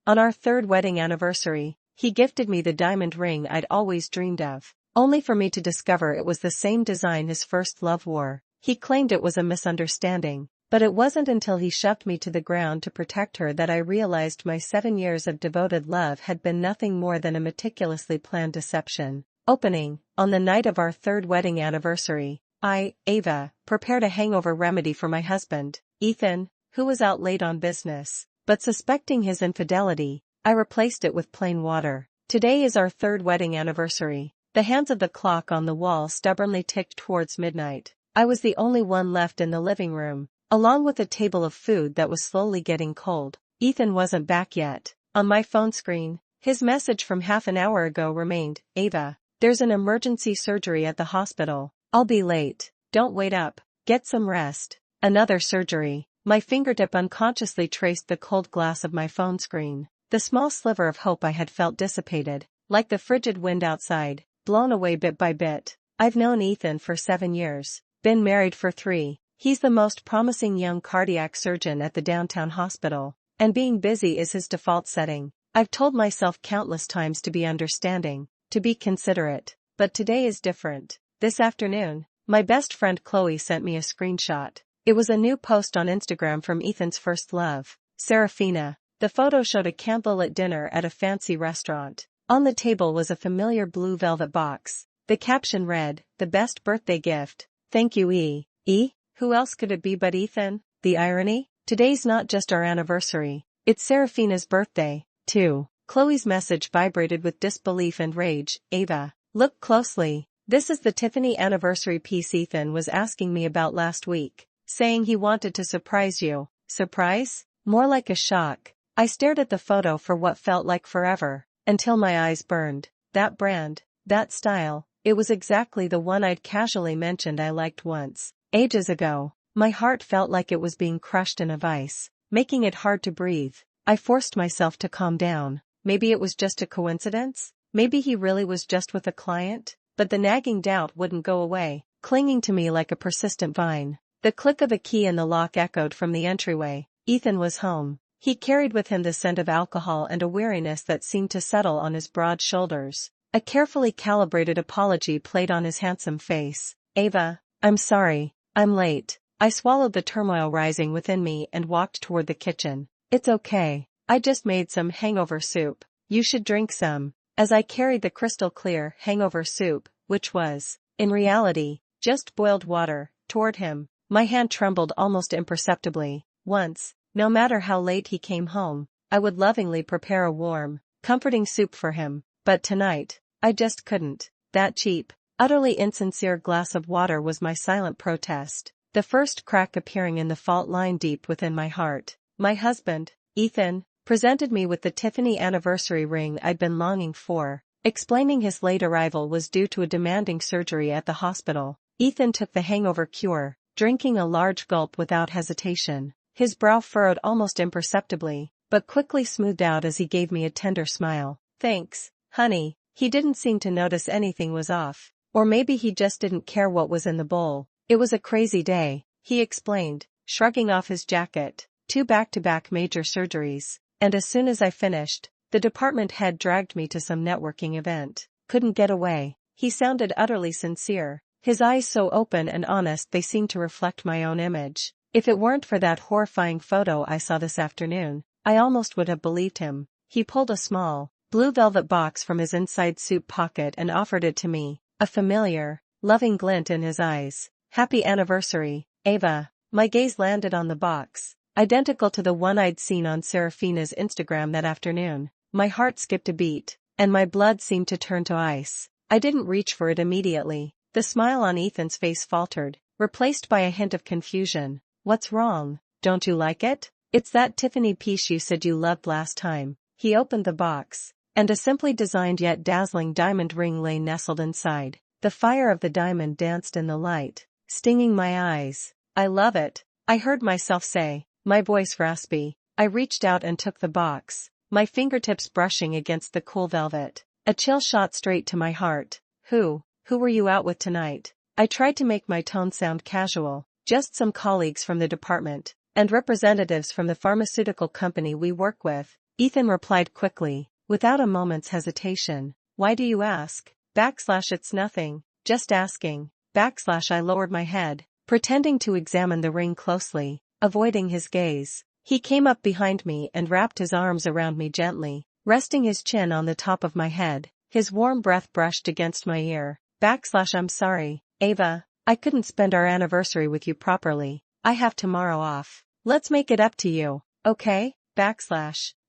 On our third wedding anniversary, he gifted me the diamond ring I'd always dreamed of, only for me to discover it was the same design his first love wore. He claimed it was a misunderstanding, but it wasn't until he shoved me to the ground to protect her that I realized my 7 years of devoted love had been nothing more than a meticulously planned deception. Opening, on the night of our third wedding anniversary, I, Ava, prepared a hangover remedy for my husband, Ethan, who was out late on business, but suspecting his infidelity, I replaced it with plain water. Today is our third wedding anniversary. The hands of the clock on the wall stubbornly ticked towards midnight. I was the only one left in the living room, along with a table of food that was slowly getting cold. Ethan wasn't back yet. On my phone screen, his message from half an hour ago remained, Ava, there's an emergency surgery at the hospital. I'll be late. Don't wait up. Get some rest. Another surgery. My fingertip unconsciously traced the cold glass of my phone screen. The small sliver of hope I had felt dissipated, like the frigid wind outside, blown away bit by bit. I've known Ethan for 7 years, been married for 3. He's the most promising young cardiac surgeon at the downtown hospital, and being busy is his default setting. I've told myself countless times to be understanding, to be considerate, but today is different. This afternoon, my best friend Chloe sent me a screenshot. It was a new post on Instagram from Ethan's first love, Serafina. The photo showed a candlelit dinner at a fancy restaurant. On the table was a familiar blue velvet box. The caption read, "The best birthday gift. Thank you, E. E? Who else could it be but Ethan?" The irony? Today's not just our anniversary. It's Serafina's birthday, too. Chloe's message vibrated with disbelief and rage. Ava, look closely. This is the Tiffany anniversary piece Ethan was asking me about last week, saying he wanted to surprise you. Surprise? More like a shock. I stared at the photo for what felt like forever, until my eyes burned. That brand, that style, it was exactly the one I'd casually mentioned I liked once, ages ago. My heart felt like it was being crushed in a vice, making it hard to breathe. I forced myself to calm down. Maybe it was just a coincidence? Maybe he really was just with a client? But the nagging doubt wouldn't go away, clinging to me like a persistent vine. The click of a key in the lock echoed from the entryway. Ethan was home. He carried with him the scent of alcohol and a weariness that seemed to settle on his broad shoulders. A carefully calibrated apology played on his handsome face. Ava, I'm sorry, I'm late. I swallowed the turmoil rising within me and walked toward the kitchen. It's okay. I just made some hangover soup. You should drink some. As I carried the crystal clear hangover soup, which was, in reality, just boiled water, toward him, my hand trembled almost imperceptibly. Once, no matter how late he came home, I would lovingly prepare a warm, comforting soup for him. But tonight, I just couldn't. That cheap, utterly insincere glass of water was my silent protest, the first crack appearing in the fault line deep within my heart. My husband, Ethan, presented me with the Tiffany anniversary ring I'd been longing for, explaining his late arrival was due to a demanding surgery at the hospital. Ethan took the hangover cure, drinking a large gulp without hesitation. His brow furrowed almost imperceptibly, but quickly smoothed out as he gave me a tender smile. Thanks, honey. He didn't seem to notice anything was off, or maybe he just didn't care what was in the bowl. It was a crazy day, he explained, shrugging off his jacket. 2 back-to-back major surgeries, and as soon as I finished, the department head dragged me to some networking event. Couldn't get away. He sounded utterly sincere, his eyes so open and honest they seemed to reflect my own image. If it weren't for that horrifying photo I saw this afternoon, I almost would have believed him. He pulled a small, blue velvet box from his inside suit pocket and offered it to me, a familiar, loving glint in his eyes. Happy anniversary, Ava. My gaze landed on the box, identical to the one I'd seen on Serafina's Instagram that afternoon. My heart skipped a beat, and my blood seemed to turn to ice. I didn't reach for it immediately. The smile on Ethan's face faltered, replaced by a hint of confusion. What's wrong? Don't you like it? It's that Tiffany piece you said you loved last time. He opened the box, and a simply designed yet dazzling diamond ring lay nestled inside. The fire of the diamond danced in the light, stinging my eyes. I love it, I heard myself say, my voice raspy. I reached out and took the box, my fingertips brushing against the cool velvet. A chill shot straight to my heart. Who were you out with tonight? I tried to make my tone sound casual. Just some colleagues from the department, and representatives from the pharmaceutical company we work with. Ethan replied quickly, without a moment's hesitation. Why do you ask? It's nothing, just asking. I lowered my head, pretending to examine the ring closely, avoiding his gaze. He came up behind me and wrapped his arms around me gently, resting his chin on the top of my head. His warm breath brushed against my ear. I'm sorry, Ava. I couldn't spend our anniversary with you properly. I have tomorrow off. Let's make it up to you, okay?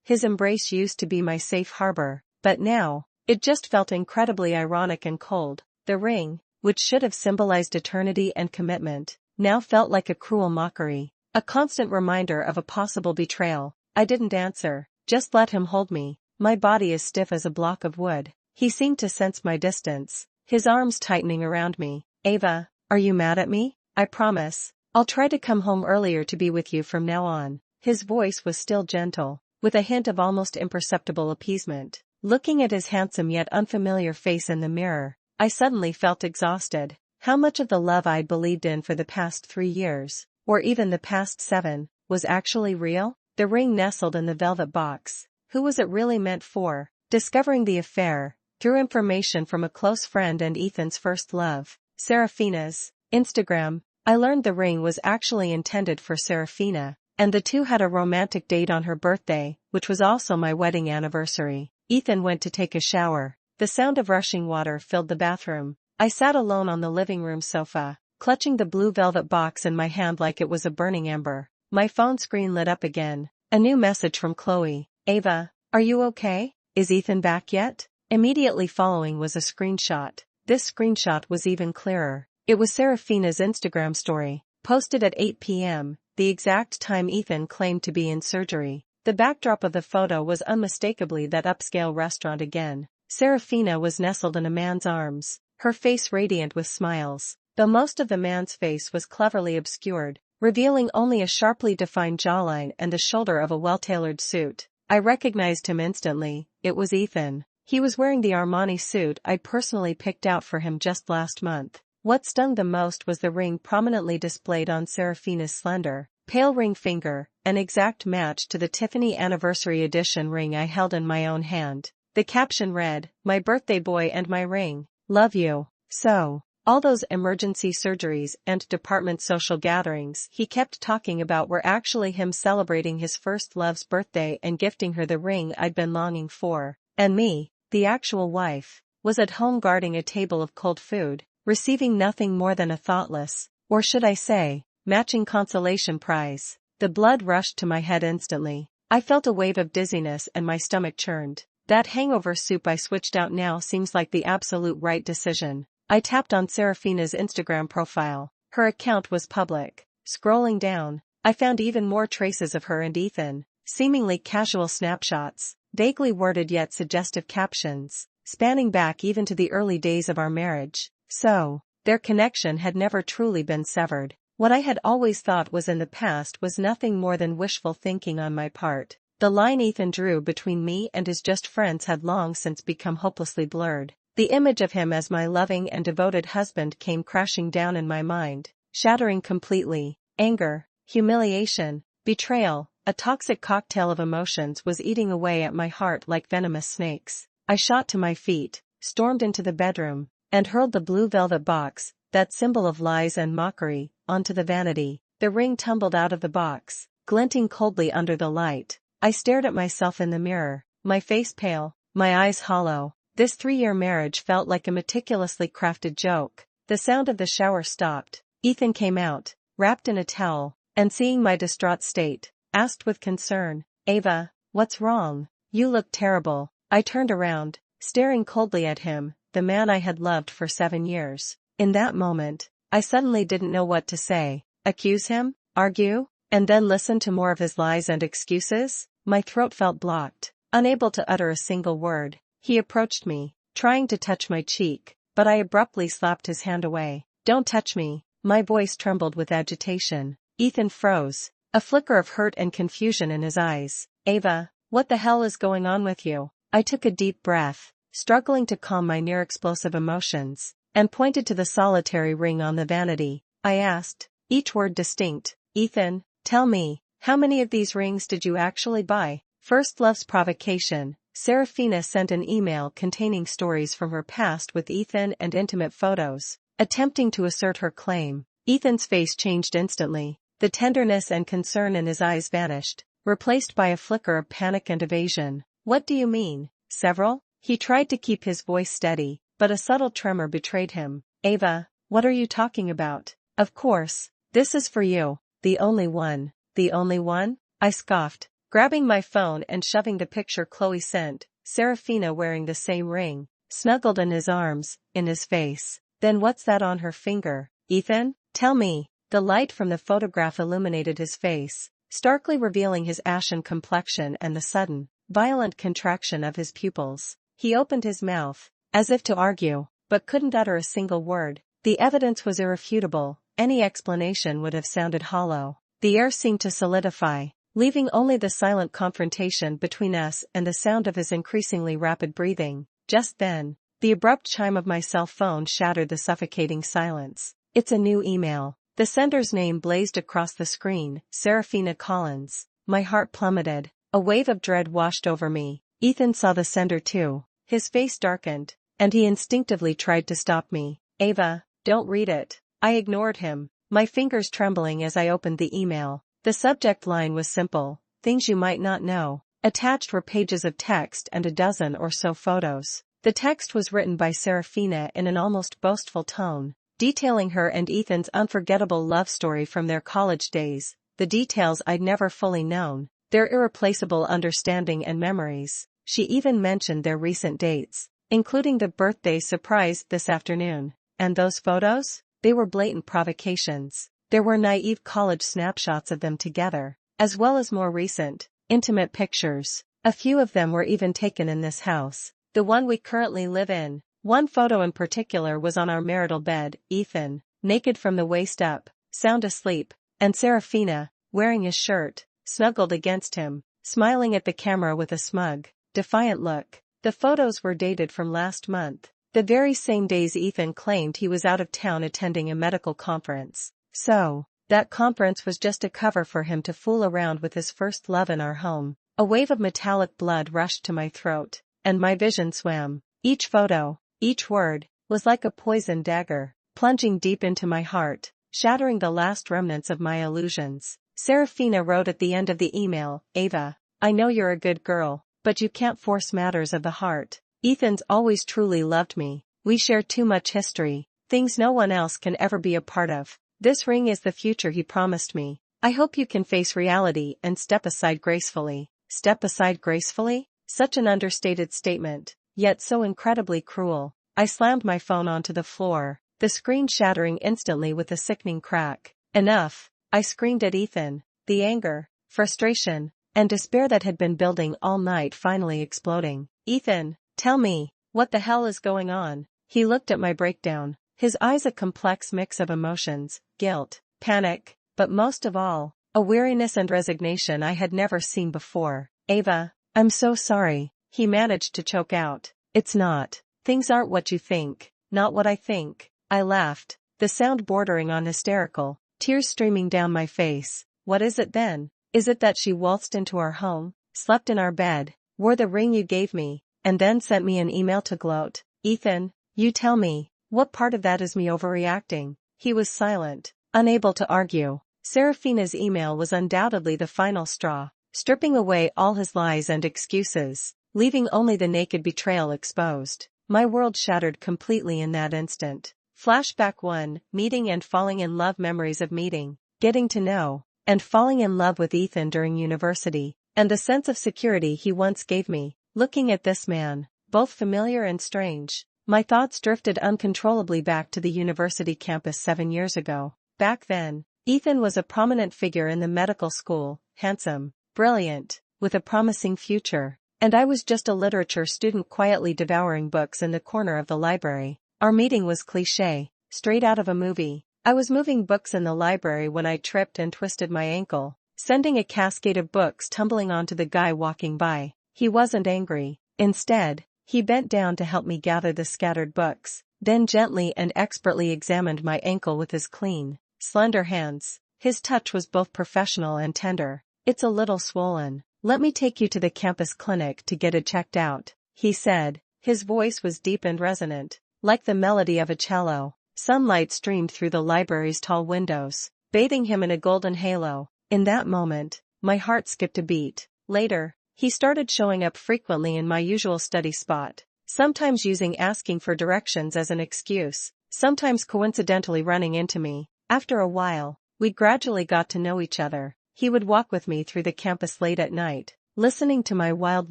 His embrace used to be my safe harbor, but now, it just felt incredibly ironic and cold. The ring, which should have symbolized eternity and commitment, now felt like a cruel mockery, a constant reminder of a possible betrayal. I didn't answer, just let him hold me. My body as stiff as a block of wood. He seemed to sense my distance, his arms tightening around me. Ava, are you mad at me? I promise. I'll try to come home earlier to be with you from now on. His voice was still gentle, with a hint of almost imperceptible appeasement. Looking at his handsome yet unfamiliar face in the mirror, I suddenly felt exhausted. How much of the love I'd believed in for the past 3 years, or even the past 7, was actually real? The ring nestled in the velvet box. Who was it really meant for? Discovering the affair, through information from a close friend and Ethan's first love, Serafina's Instagram, I learned the ring was actually intended for Serafina, and the two had a romantic date on her birthday, which was also my wedding anniversary. Ethan went to take a shower. The sound of rushing water filled the bathroom. I sat alone on the living room sofa, clutching the blue velvet box in my hand like it was a burning ember. My phone screen lit up again. A new message from Chloe. Ava, are you okay? Is Ethan back yet? Immediately following was a screenshot. This screenshot was even clearer. It was Serafina's Instagram story, posted at 8 p.m., the exact time Ethan claimed to be in surgery. The backdrop of the photo was unmistakably that upscale restaurant again. Serafina was nestled in a man's arms, her face radiant with smiles, though most of the man's face was cleverly obscured, revealing only a sharply defined jawline and the shoulder of a well-tailored suit. I recognized him instantly. It was Ethan. He was wearing the Armani suit I'd personally picked out for him just last month. What stung the most was the ring prominently displayed on Serafina's slender, pale ring finger, an exact match to the Tiffany Anniversary Edition ring I held in my own hand. The caption read, "My birthday boy and my ring. Love you." So, all those emergency surgeries and department social gatherings he kept talking about were actually him celebrating his first love's birthday and gifting her the ring I'd been longing for. And me, the actual wife, was at home guarding a table of cold food, receiving nothing more than a thoughtless, or should I say, matching consolation prize. The blood rushed to my head instantly. I felt a wave of dizziness and my stomach churned. That hangover soup I switched out now seems like the absolute right decision. I tapped on Serafina's Instagram profile. Her account was public. Scrolling down, I found even more traces of her and Ethan, seemingly casual snapshots, vaguely worded yet suggestive captions, spanning back even to the early days of our marriage. So, their connection had never truly been severed. What I had always thought was in the past was nothing more than wishful thinking on my part. The line Ethan drew between me and his just friends had long since become hopelessly blurred. The image of him as my loving and devoted husband came crashing down in my mind, shattering completely. Anger, humiliation, betrayal, a toxic cocktail of emotions was eating away at my heart like venomous snakes. I shot to my feet, stormed into the bedroom, and hurled the blue velvet box, that symbol of lies and mockery, onto the vanity. The ring tumbled out of the box, glinting coldly under the light. I stared at myself in the mirror, my face pale, my eyes hollow. This 3-year marriage felt like a meticulously crafted joke. The sound of the shower stopped. Ethan came out, wrapped in a towel, and seeing my distraught state, asked with concern, "Ava, what's wrong? You look terrible." I turned around, staring coldly at him, the man I had loved for 7 years. In that moment, I suddenly didn't know what to say. Accuse him? Argue? And then listen to more of his lies and excuses? My throat felt blocked, unable to utter a single word. He approached me, trying to touch my cheek, but I abruptly slapped his hand away. "Don't touch me." My voice trembled with agitation. Ethan froze, a flicker of hurt and confusion in his eyes. "Ava, what the hell is going on with you?" I took a deep breath, struggling to calm my near-explosive emotions, and pointed to the solitary ring on the vanity. I asked, each word distinct, "Ethan, tell me, how many of these rings did you actually buy?" First love's provocation. Serafina sent an email containing stories from her past with Ethan and intimate photos, attempting to assert her claim. Ethan's face changed instantly. The tenderness and concern in his eyes vanished, replaced by a flicker of panic and evasion. What do you mean? Several? He tried to keep his voice steady, but a subtle tremor betrayed him. Ava, what are you talking about? Of course, this is for you. The only one. The only one? I scoffed, grabbing my phone and shoving the picture Chloe sent, Serafina wearing the same ring, snuggled in his arms, in his face. Then what's that on her finger? Ethan, tell me. The light from the photograph illuminated his face, starkly revealing his ashen complexion and the sudden, violent contraction of his pupils. He opened his mouth, as if to argue, but couldn't utter a single word. The evidence was irrefutable. Any explanation would have sounded hollow. The air seemed to solidify, leaving only the silent confrontation between us and the sound of his increasingly rapid breathing. Just then, the abrupt chime of my cell phone shattered the suffocating silence. It's a new email. The sender's name blazed across the screen, Serafina Collins. My heart plummeted. A wave of dread washed over me. Ethan saw the sender too. His face darkened, and he instinctively tried to stop me. Ava, don't read it. I ignored him, my fingers trembling as I opened the email. The subject line was simple: things you might not know. Attached were pages of text and a dozen or so photos. The text was written by Serafina in an almost boastful tone, detailing her and Ethan's unforgettable love story from their college days, the details I'd never fully known, their irreplaceable understanding and memories. She even mentioned their recent dates, including the birthday surprise this afternoon. And those photos? They were blatant provocations. There were naive college snapshots of them together, as well as more recent, intimate pictures. A few of them were even taken in this house, the one we currently live in. One photo in particular was on our marital bed, Ethan, naked from the waist up, sound asleep, and Serafina, wearing his shirt, snuggled against him, smiling at the camera with a smug, defiant look. The photos were dated from last month, the very same days Ethan claimed he was out of town attending a medical conference. So, that conference was just a cover for him to fool around with his first love in our home. A wave of metallic blood rushed to my throat, and my vision swam. Each photo, each word, was like a poisoned dagger, plunging deep into my heart, shattering the last remnants of my illusions. Serafina wrote at the end of the email, Ava, I know you're a good girl, but you can't force matters of the heart. Ethan's always truly loved me. We share too much history, things no one else can ever be a part of. This ring is the future he promised me. I hope you can face reality and step aside gracefully. Step aside gracefully? Such an understated statement, yet so incredibly cruel. I slammed my phone onto the floor, the screen shattering instantly with a sickening crack. Enough, I screamed at Ethan, the anger, frustration, and despair that had been building all night finally exploding. Ethan, tell me, what the hell is going on? He looked at my breakdown, his eyes a complex mix of emotions, guilt, panic, but most of all, a weariness and resignation I had never seen before. Ava, I'm so sorry, he managed to choke out. It's not. Things aren't what you think, not what I think. I laughed, the sound bordering on hysterical, tears streaming down my face. What is it then? Is it that she waltzed into our home, slept in our bed, wore the ring you gave me, and then sent me an email to gloat? Ethan, you tell me, what part of that is me overreacting? He was silent, unable to argue. Serafina's email was undoubtedly the final straw, stripping away all his lies and excuses, leaving only the naked betrayal exposed. My world shattered completely in that instant. Flashback 1, meeting and falling in love. Memories of meeting, getting to know, and falling in love with Ethan during university, and the sense of security he once gave me. Looking at this man, both familiar and strange, my thoughts drifted uncontrollably back to the university campus 7 years ago. Back then, Ethan was a prominent figure in the medical school, handsome, brilliant, with a promising future, and I was just a literature student quietly devouring books in the corner of the library. Our meeting was cliché, straight out of a movie. I was moving books in the library when I tripped and twisted my ankle, sending a cascade of books tumbling onto the guy walking by. He wasn't angry. Instead, he bent down to help me gather the scattered books, then gently and expertly examined my ankle with his clean, slender hands. His touch was both professional and tender. It's a little swollen. "Let me take you to the campus clinic to get it checked out," he said. His voice was deep and resonant, like the melody of a cello. Sunlight streamed through the library's tall windows, bathing him in a golden halo. In that moment, my heart skipped a beat. Later, he started showing up frequently in my usual study spot, sometimes using asking for directions as an excuse, sometimes coincidentally running into me. After a while, we gradually got to know each other. He would walk with me through the campus late at night, listening to my wild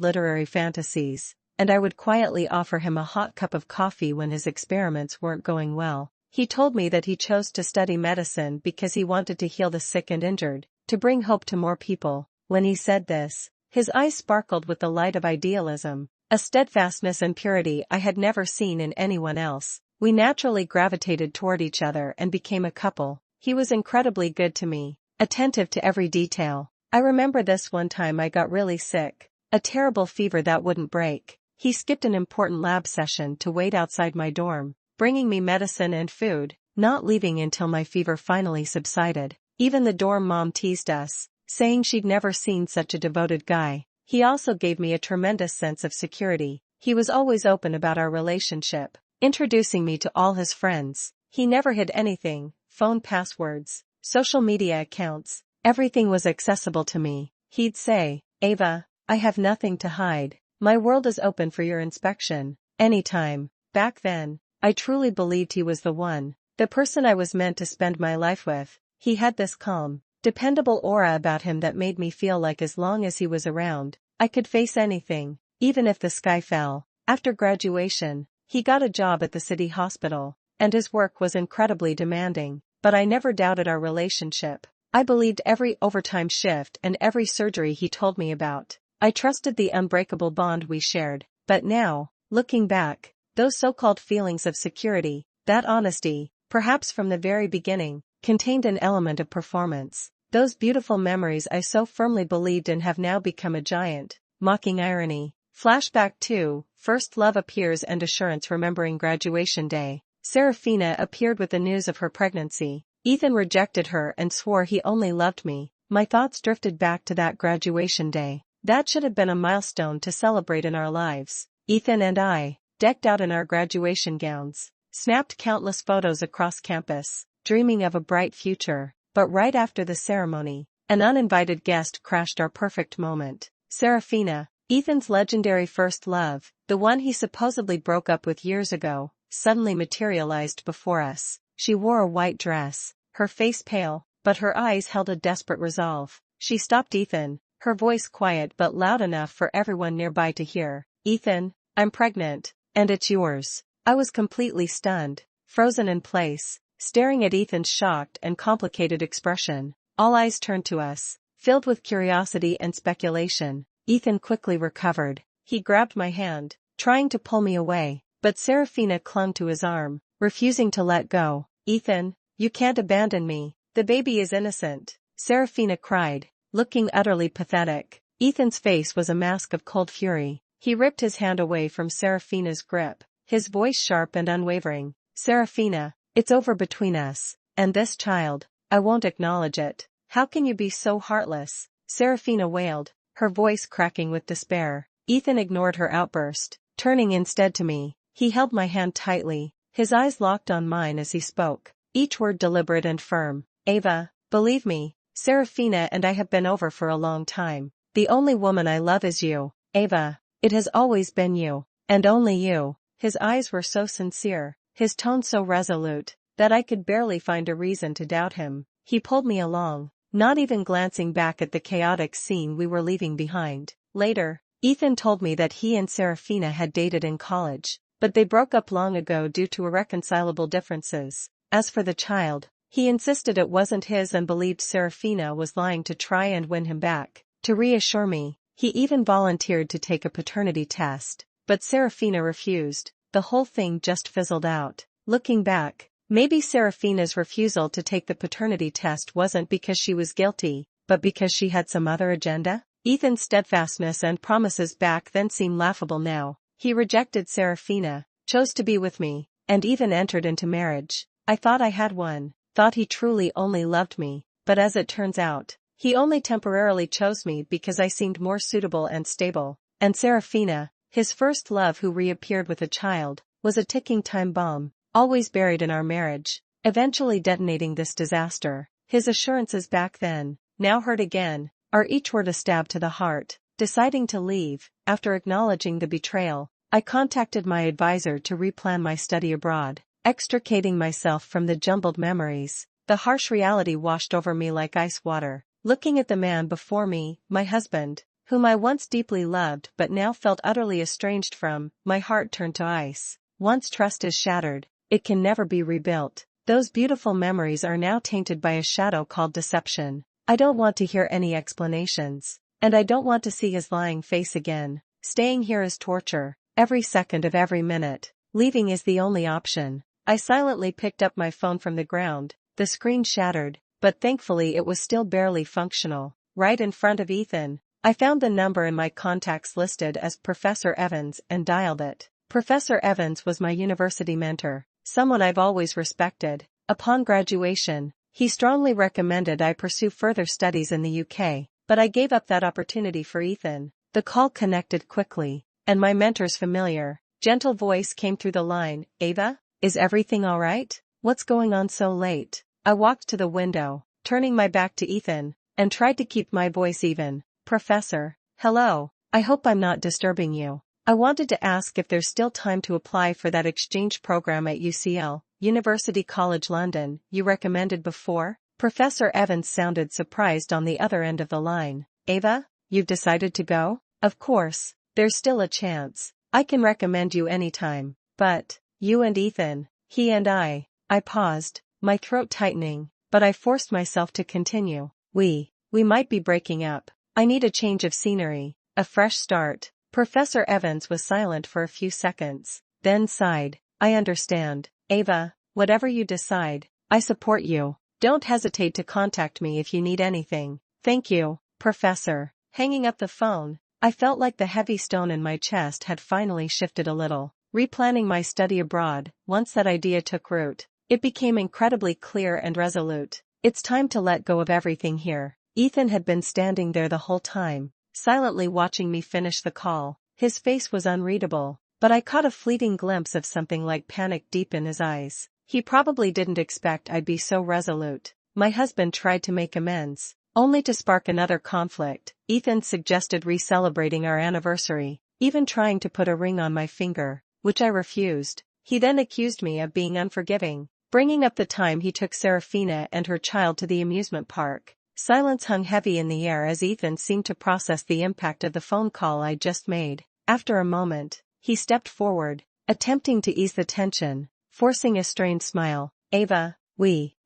literary fantasies, and I would quietly offer him a hot cup of coffee when his experiments weren't going well. He told me that he chose to study medicine because he wanted to heal the sick and injured, to bring hope to more people. When he said this, his eyes sparkled with the light of idealism, a steadfastness and purity I had never seen in anyone else. We naturally gravitated toward each other and became a couple. He was incredibly good to me, attentive to every detail. I remember this one time I got really sick, a terrible fever that wouldn't break. He skipped an important lab session to wait outside my dorm, bringing me medicine and food, not leaving until my fever finally subsided. Even the dorm mom teased us, saying she'd never seen such a devoted guy. He also gave me a tremendous sense of security. He was always open about our relationship, introducing me to all his friends. He never hid anything, phone passwords, social media accounts, everything was accessible to me. He'd say, "Ava, I have nothing to hide. My world is open for your inspection, anytime." Back then, I truly believed he was the one, the person I was meant to spend my life with. He had this calm, dependable aura about him that made me feel like as long as he was around, I could face anything, even if the sky fell. After graduation, he got a job at the city hospital, and his work was incredibly demanding, but I never doubted our relationship. I believed every overtime shift and every surgery he told me about. I trusted the unbreakable bond we shared. But now, looking back, those so-called feelings of security, that honesty, perhaps from the very beginning, contained an element of performance. Those beautiful memories I so firmly believed in have now become a giant, mocking irony. Flashback 2, First Love appears and assurance. Remembering graduation day, Serafina appeared with the news of her pregnancy. Ethan rejected her and swore he only loved me. My thoughts drifted back to that graduation day. That should have been a milestone to celebrate in our lives. Ethan and I, decked out in our graduation gowns, snapped countless photos across campus, dreaming of a bright future. But right after the ceremony, an uninvited guest crashed our perfect moment. Serafina, Ethan's legendary first love, the one he supposedly broke up with years ago, suddenly materialized before us. She wore a white dress, her face pale, but her eyes held a desperate resolve. She stopped Ethan, her voice quiet but loud enough for everyone nearby to hear. "Ethan, I'm pregnant, and it's yours." I was completely stunned, frozen in place, staring at Ethan's shocked and complicated expression. All eyes turned to us, filled with curiosity and speculation. Ethan quickly recovered. He grabbed my hand, trying to pull me away, but Serafina clung to his arm, refusing to let go. "Ethan, you can't abandon me. The baby is innocent," Serafina cried, looking utterly pathetic. Ethan's face was a mask of cold fury. He ripped his hand away from Serafina's grip, his voice sharp and unwavering. "Serafina, it's over between us, and this child, I won't acknowledge it. How can you be so heartless?" Serafina wailed, her voice cracking with despair. Ethan ignored her outburst, turning instead to me. He held my hand tightly, his eyes locked on mine as he spoke, each word deliberate and firm. "Ava, believe me, Serafina and I have been over for a long time. The only woman I love is you, Ava. It has always been you, and only you." His eyes were so sincere, his tone so resolute, that I could barely find a reason to doubt him. He pulled me along, not even glancing back at the chaotic scene we were leaving behind. Later, Ethan told me that he and Serafina had dated in college, but they broke up long ago due to irreconcilable differences. As for the child, he insisted it wasn't his and believed Serafina was lying to try and win him back. To reassure me, he even volunteered to take a paternity test, but Serafina refused. The whole thing just fizzled out. Looking back, maybe Serafina's refusal to take the paternity test wasn't because she was guilty, but because she had some other agenda. Ethan's steadfastness and promises back then seem laughable now. He rejected Serafina, chose to be with me, and even entered into marriage. I thought I had one, thought he truly only loved me, but as it turns out, He only temporarily chose me because I seemed more suitable and stable. And Serafina, his first love who reappeared with a child, was a ticking time bomb, always buried in our marriage, eventually detonating this disaster. His assurances back then, now heard again, are each word a stab to the heart. Deciding to leave, after acknowledging the betrayal, I contacted my advisor to replan my study abroad, extricating myself from the jumbled memories. The harsh reality washed over me like ice water. Looking at the man before me, my husband, whom I once deeply loved but now felt utterly estranged from, my heart turned to ice. Once trust is shattered, it can never be rebuilt. Those beautiful memories are now tainted by a shadow called deception. I don't want to hear any explanations. And I don't want to see his lying face again. Staying here is torture, every second of every minute. Leaving is the only option. I silently picked up my phone from the ground. The screen shattered, but thankfully it was still barely functional. Right in front of Ethan, I found the number in my contacts listed as Professor Evans and dialed it. Professor Evans was my university mentor, someone I've always respected. Upon graduation, he strongly recommended I pursue further studies in the UK, but I gave up that opportunity for Ethan. The call connected quickly, and my mentor's familiar, gentle voice came through the line. Ava, is everything all right? What's going on so late? I walked to the window, turning my back to Ethan, and tried to keep my voice even. Professor, hello, I hope I'm not disturbing you. I wanted to ask if there's still time to apply for that exchange program at UCL, University College London, you recommended before? Professor Evans sounded surprised on the other end of the line. Ava, you've decided to go? Of course, there's still a chance. I can recommend you anytime. But, you and Ethan, he and I paused, my throat tightening, but I forced myself to continue. We might be breaking up. I need a change of scenery, a fresh start. Professor Evans was silent for a few seconds, then sighed. I understand, Ava, whatever you decide, I support you. Don't hesitate to contact me if you need anything. Thank you, Professor. Hanging up the phone, I felt like the heavy stone in my chest had finally shifted a little. Replanning my study abroad, once that idea took root, it became incredibly clear and resolute. It's time to let go of everything here. Ethan had been standing there the whole time, silently watching me finish the call. His face was unreadable, but I caught a fleeting glimpse of something like panic deep in his eyes. He probably didn't expect I'd be so resolute. My husband tried to make amends, only to spark another conflict. Ethan suggested re-celebrating our anniversary, even trying to put a ring on my finger, which I refused. He then accused me of being unforgiving, bringing up the time he took Serafina and her child to the amusement park. Silence hung heavy in the air as Ethan seemed to process the impact of the phone call I just made. After a moment, he stepped forward, attempting to ease the tension, forcing a strained smile. Ava,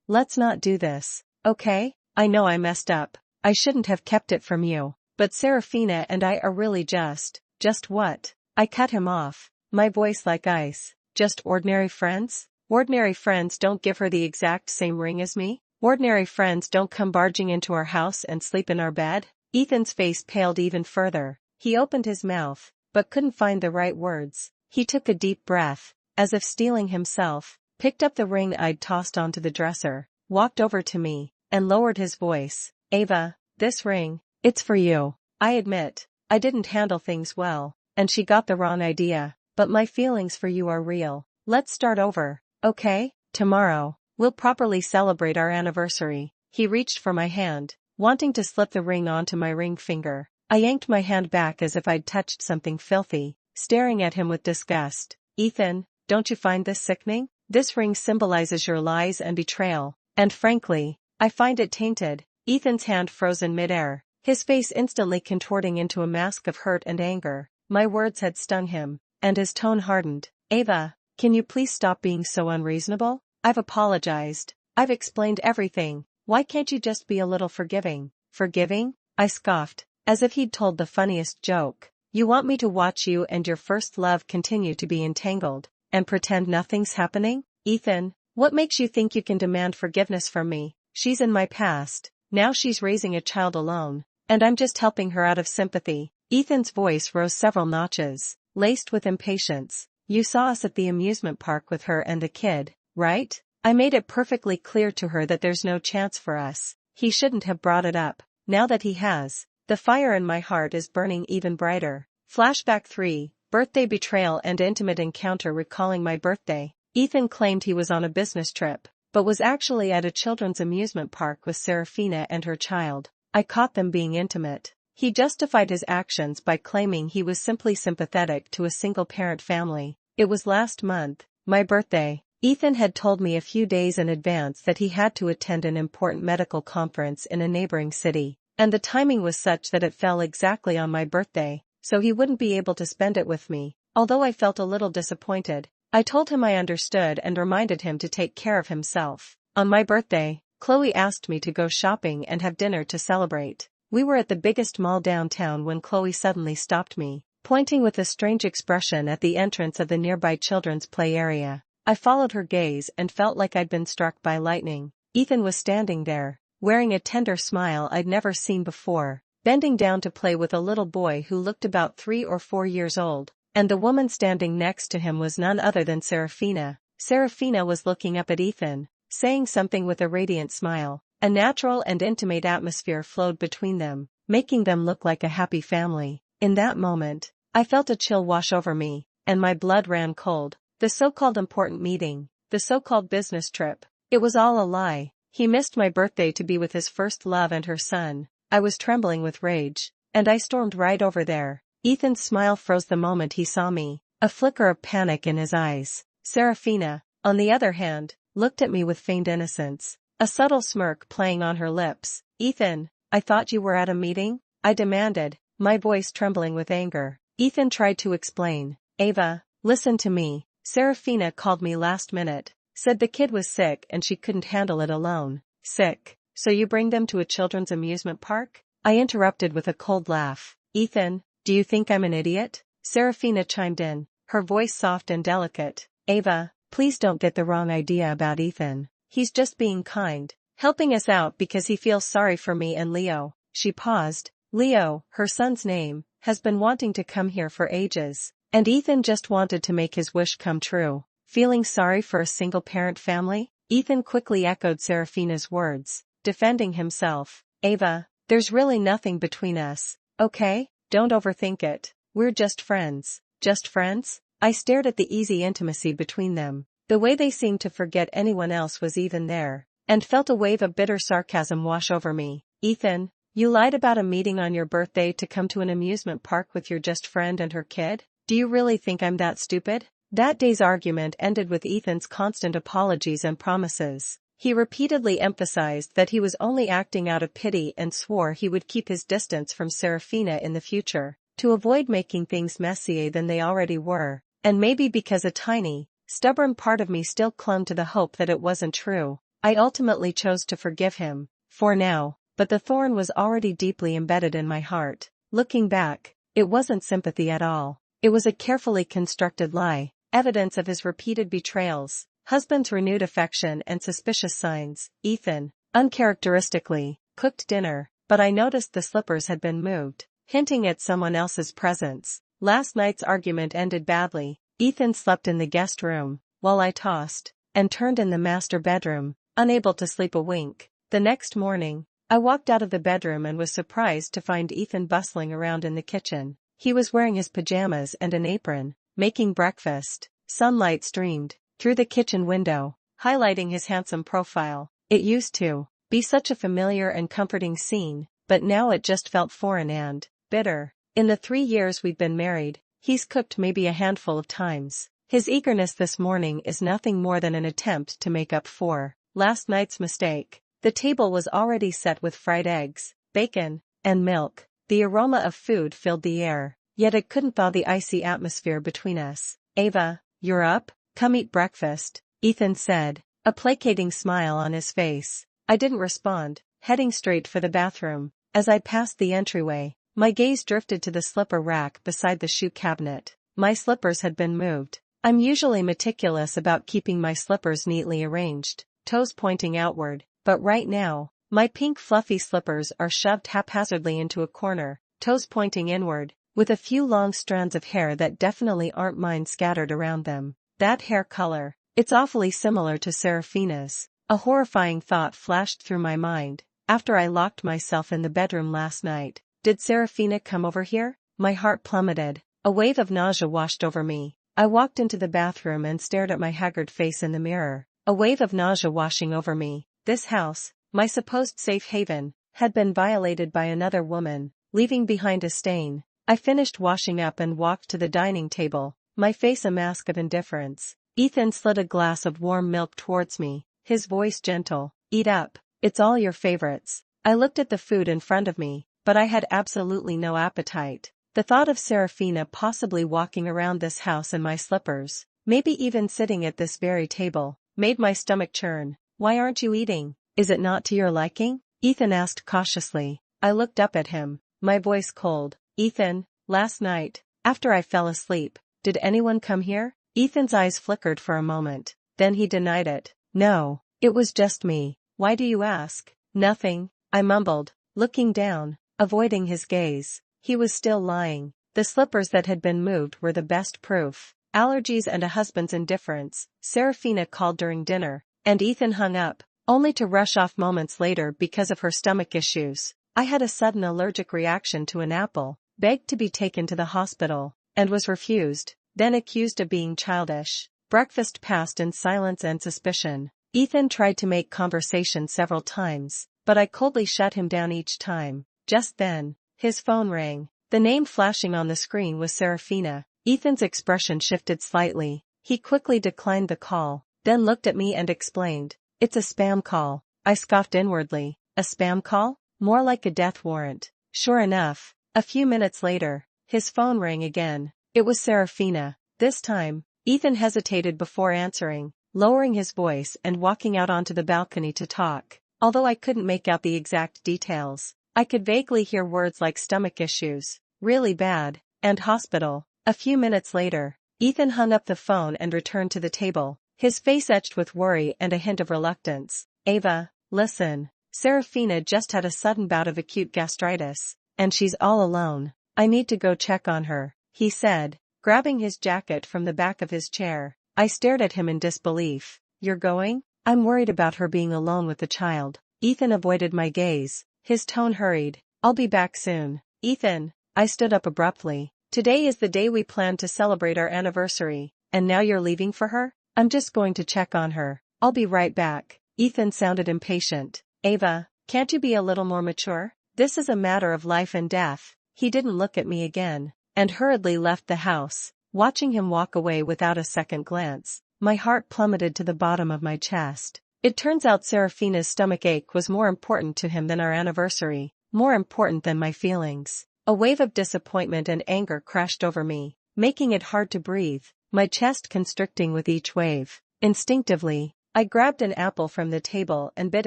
let's not do this, okay? I know I messed up. I shouldn't have kept it from you. But Serafina and I are really just what? I cut him off, my voice like ice. Just ordinary friends? Ordinary friends don't give her the exact same ring as me? Ordinary friends don't come barging into our house and sleep in our bed? Ethan's face paled even further. He opened his mouth, but couldn't find the right words. He took a deep breath, as if steeling himself, picked up the ring I'd tossed onto the dresser, walked over to me, and lowered his voice. Ava, this ring, it's for you. I admit, I didn't handle things well, and she got the wrong idea, but my feelings for you are real. Let's start over, okay? Tomorrow, we'll properly celebrate our anniversary. He reached for my hand, wanting to slip the ring onto my ring finger. I yanked my hand back as if I'd touched something filthy, staring at him with disgust. Ethan, don't you find this sickening? This ring symbolizes your lies and betrayal, and frankly, I find it tainted. Ethan's hand froze in midair, his face instantly contorting into a mask of hurt and anger. My words had stung him, and his tone hardened. Ava, can you please stop being so unreasonable? I've apologized. I've explained everything. Why can't you just be a little forgiving? Forgiving? I scoffed, as if he'd told the funniest joke. You want me to watch you and your first love continue to be entangled, and pretend nothing's happening? Ethan, what makes you think you can demand forgiveness from me? She's in my past. Now she's raising a child alone, and I'm just helping her out of sympathy. Ethan's voice rose several notches, laced with impatience. You saw us at the amusement park with her and the kid, right? I made it perfectly clear to her that there's no chance for us. He shouldn't have brought it up. Now that he has, the fire in my heart is burning even brighter. Flashback 3, Birthday Betrayal and Intimate Encounter. Recalling my birthday, Ethan claimed he was on a business trip, but was actually at a children's amusement park with Serafina and her child. I caught them being intimate. He justified his actions by claiming he was simply sympathetic to a single-parent family. It was last month, my birthday. Ethan had told me a few days in advance that he had to attend an important medical conference in a neighboring city, and the timing was such that it fell exactly on my birthday, so he wouldn't be able to spend it with me. Although I felt a little disappointed, I told him I understood and reminded him to take care of himself. On my birthday, Chloe asked me to go shopping and have dinner to celebrate. We were at the biggest mall downtown when Chloe suddenly stopped me, pointing with a strange expression at the entrance of the nearby children's play area. I followed her gaze and felt like I'd been struck by lightning. Ethan was standing there, wearing a tender smile I'd never seen before, bending down to play with a little boy who looked about 3 or 4 years old, and the woman standing next to him was none other than Serafina. Serafina was looking up at Ethan, saying something with a radiant smile. A natural and intimate atmosphere flowed between them, making them look like a happy family. In that moment, I felt a chill wash over me, and my blood ran cold. The so-called important meeting, the so-called business trip, it was all a lie. He missed my birthday to be with his first love and her son. I was trembling with rage, and I stormed right over there. Ethan's smile froze the moment he saw me, a flicker of panic in his eyes. Serafina, on the other hand, looked at me with feigned innocence, a subtle smirk playing on her lips. Ethan, I thought you were at a meeting? I demanded, my voice trembling with anger. Ethan tried to explain. Ava, listen to me. Serafina called me last minute, said the kid was sick and she couldn't handle it alone. Sick? So you bring them to a children's amusement park? I interrupted with a cold laugh. Ethan, do you think I'm an idiot? Serafina chimed in, her voice soft and delicate. Ava, please don't get the wrong idea about Ethan. He's just being kind, helping us out because he feels sorry for me and Leo. She paused. Leo, her son's name, has been wanting to come here for ages, and Ethan just wanted to make his wish come true. Feeling sorry for a single-parent family? Ethan quickly echoed Serafina's words, defending himself. Ava, there's really nothing between us, okay? Don't overthink it. We're just friends. Just friends? I stared at the easy intimacy between them. The way they seemed to forget anyone else was even there, and felt a wave of bitter sarcasm wash over me. Ethan, you lied about a meeting on your birthday to come to an amusement park with your just friend and her kid? Do you really think I'm that stupid? That day's argument ended with Ethan's constant apologies and promises. He repeatedly emphasized that he was only acting out of pity and swore he would keep his distance from Serafina in the future, to avoid making things messier than they already were, and maybe because a tiny, stubborn part of me still clung to the hope that it wasn't true. I ultimately chose to forgive him, for now, but the thorn was already deeply embedded in my heart. Looking back, it wasn't sympathy at all. It was a carefully constructed lie, evidence of his repeated betrayals, husband's renewed affection and suspicious signs. Ethan, uncharacteristically, cooked dinner, but I noticed the slippers had been moved, hinting at someone else's presence. Last night's argument ended badly. Ethan slept in the guest room, while I tossed and turned in the master bedroom, unable to sleep a wink. The next morning, I walked out of the bedroom and was surprised to find Ethan bustling around in the kitchen. He was wearing his pajamas and an apron, making breakfast. Sunlight streamed through the kitchen window, highlighting his handsome profile. It used to be such a familiar and comforting scene, but now it just felt foreign and bitter. In the 3 years we've been married, he's cooked maybe a handful of times. His eagerness this morning is nothing more than an attempt to make up for last night's mistake. The table was already set with fried eggs, bacon, and milk. The aroma of food filled the air, yet it couldn't thaw the icy atmosphere between us. Ava, you're up? Come eat breakfast, Ethan said, a placating smile on his face. I didn't respond, heading straight for the bathroom. As I passed the entryway, my gaze drifted to the slipper rack beside the shoe cabinet. My slippers had been moved. I'm usually meticulous about keeping my slippers neatly arranged, toes pointing outward, but right now, my pink fluffy slippers are shoved haphazardly into a corner, toes pointing inward, with a few long strands of hair that definitely aren't mine scattered around them. That hair color, it's awfully similar to Serafina's. A horrifying thought flashed through my mind. after I locked myself in the bedroom last night. Did Serafina come over here? My heart plummeted. A wave of nausea washed over me. I walked into the bathroom and stared at my haggard face in the mirror. A wave of nausea washing over me. This house, my supposed safe haven, had been violated by another woman, leaving behind a stain. I finished washing up and walked to the dining table, my face a mask of indifference. Ethan slid a glass of warm milk towards me, his voice gentle. Eat up. It's all your favorites. I looked at the food in front of me, but I had absolutely no appetite. The thought of Serafina possibly walking around this house in my slippers, maybe even sitting at this very table, made my stomach churn. Why aren't you eating? Is it not to your liking? Ethan asked cautiously. I looked up at him, my voice cold. Ethan, last night, after I fell asleep, did anyone come here? Ethan's eyes flickered for a moment, then he denied it. No, it was just me. Why do you ask? Nothing, I mumbled, looking down, avoiding his gaze. He was still lying. The slippers that had been moved were the best proof. Allergies and a husband's indifference. Serafina called during dinner, and Ethan hung up, only to rush off moments later because of her stomach issues. I had a sudden allergic reaction to an apple, begged to be taken to the hospital, and was refused, then accused of being childish. Breakfast passed in silence and suspicion. Ethan tried to make conversation several times, but I coldly shut him down each time. Just then, his phone rang. The name flashing on the screen was Serafina. Ethan's expression shifted slightly. He quickly declined the call, then looked at me and explained, "It's a spam call." I scoffed inwardly. A spam call? More like a death warrant. Sure enough, a few minutes later, his phone rang again. It was Serafina. This time, Ethan hesitated before answering, lowering his voice and walking out onto the balcony to talk. Although I couldn't make out the exact details, I could vaguely hear words like stomach issues, really bad, and hospital. A few minutes later, Ethan hung up the phone and returned to the table, his face etched with worry and a hint of reluctance. Ava, listen. Serafina just had a sudden bout of acute gastritis, and she's all alone. I need to go check on her, he said, grabbing his jacket from the back of his chair. I stared at him in disbelief. You're going? I'm worried about her being alone with the child. Ethan avoided my gaze, his tone hurried. I'll be back soon. Ethan, I stood up abruptly. Today is the day we planned to celebrate our anniversary, and now you're leaving for her? I'm just going to check on her. I'll be right back. Ethan sounded impatient. Ava, can't you be a little more mature? This is a matter of life and death. He didn't look at me again, and hurriedly left the house. Watching him walk away without a second glance, my heart plummeted to the bottom of my chest. It turns out Serafina's stomachache was more important to him than our anniversary, more important than my feelings. A wave of disappointment and anger crashed over me, making it hard to breathe, my chest constricting with each wave. Instinctively, I grabbed an apple from the table and bit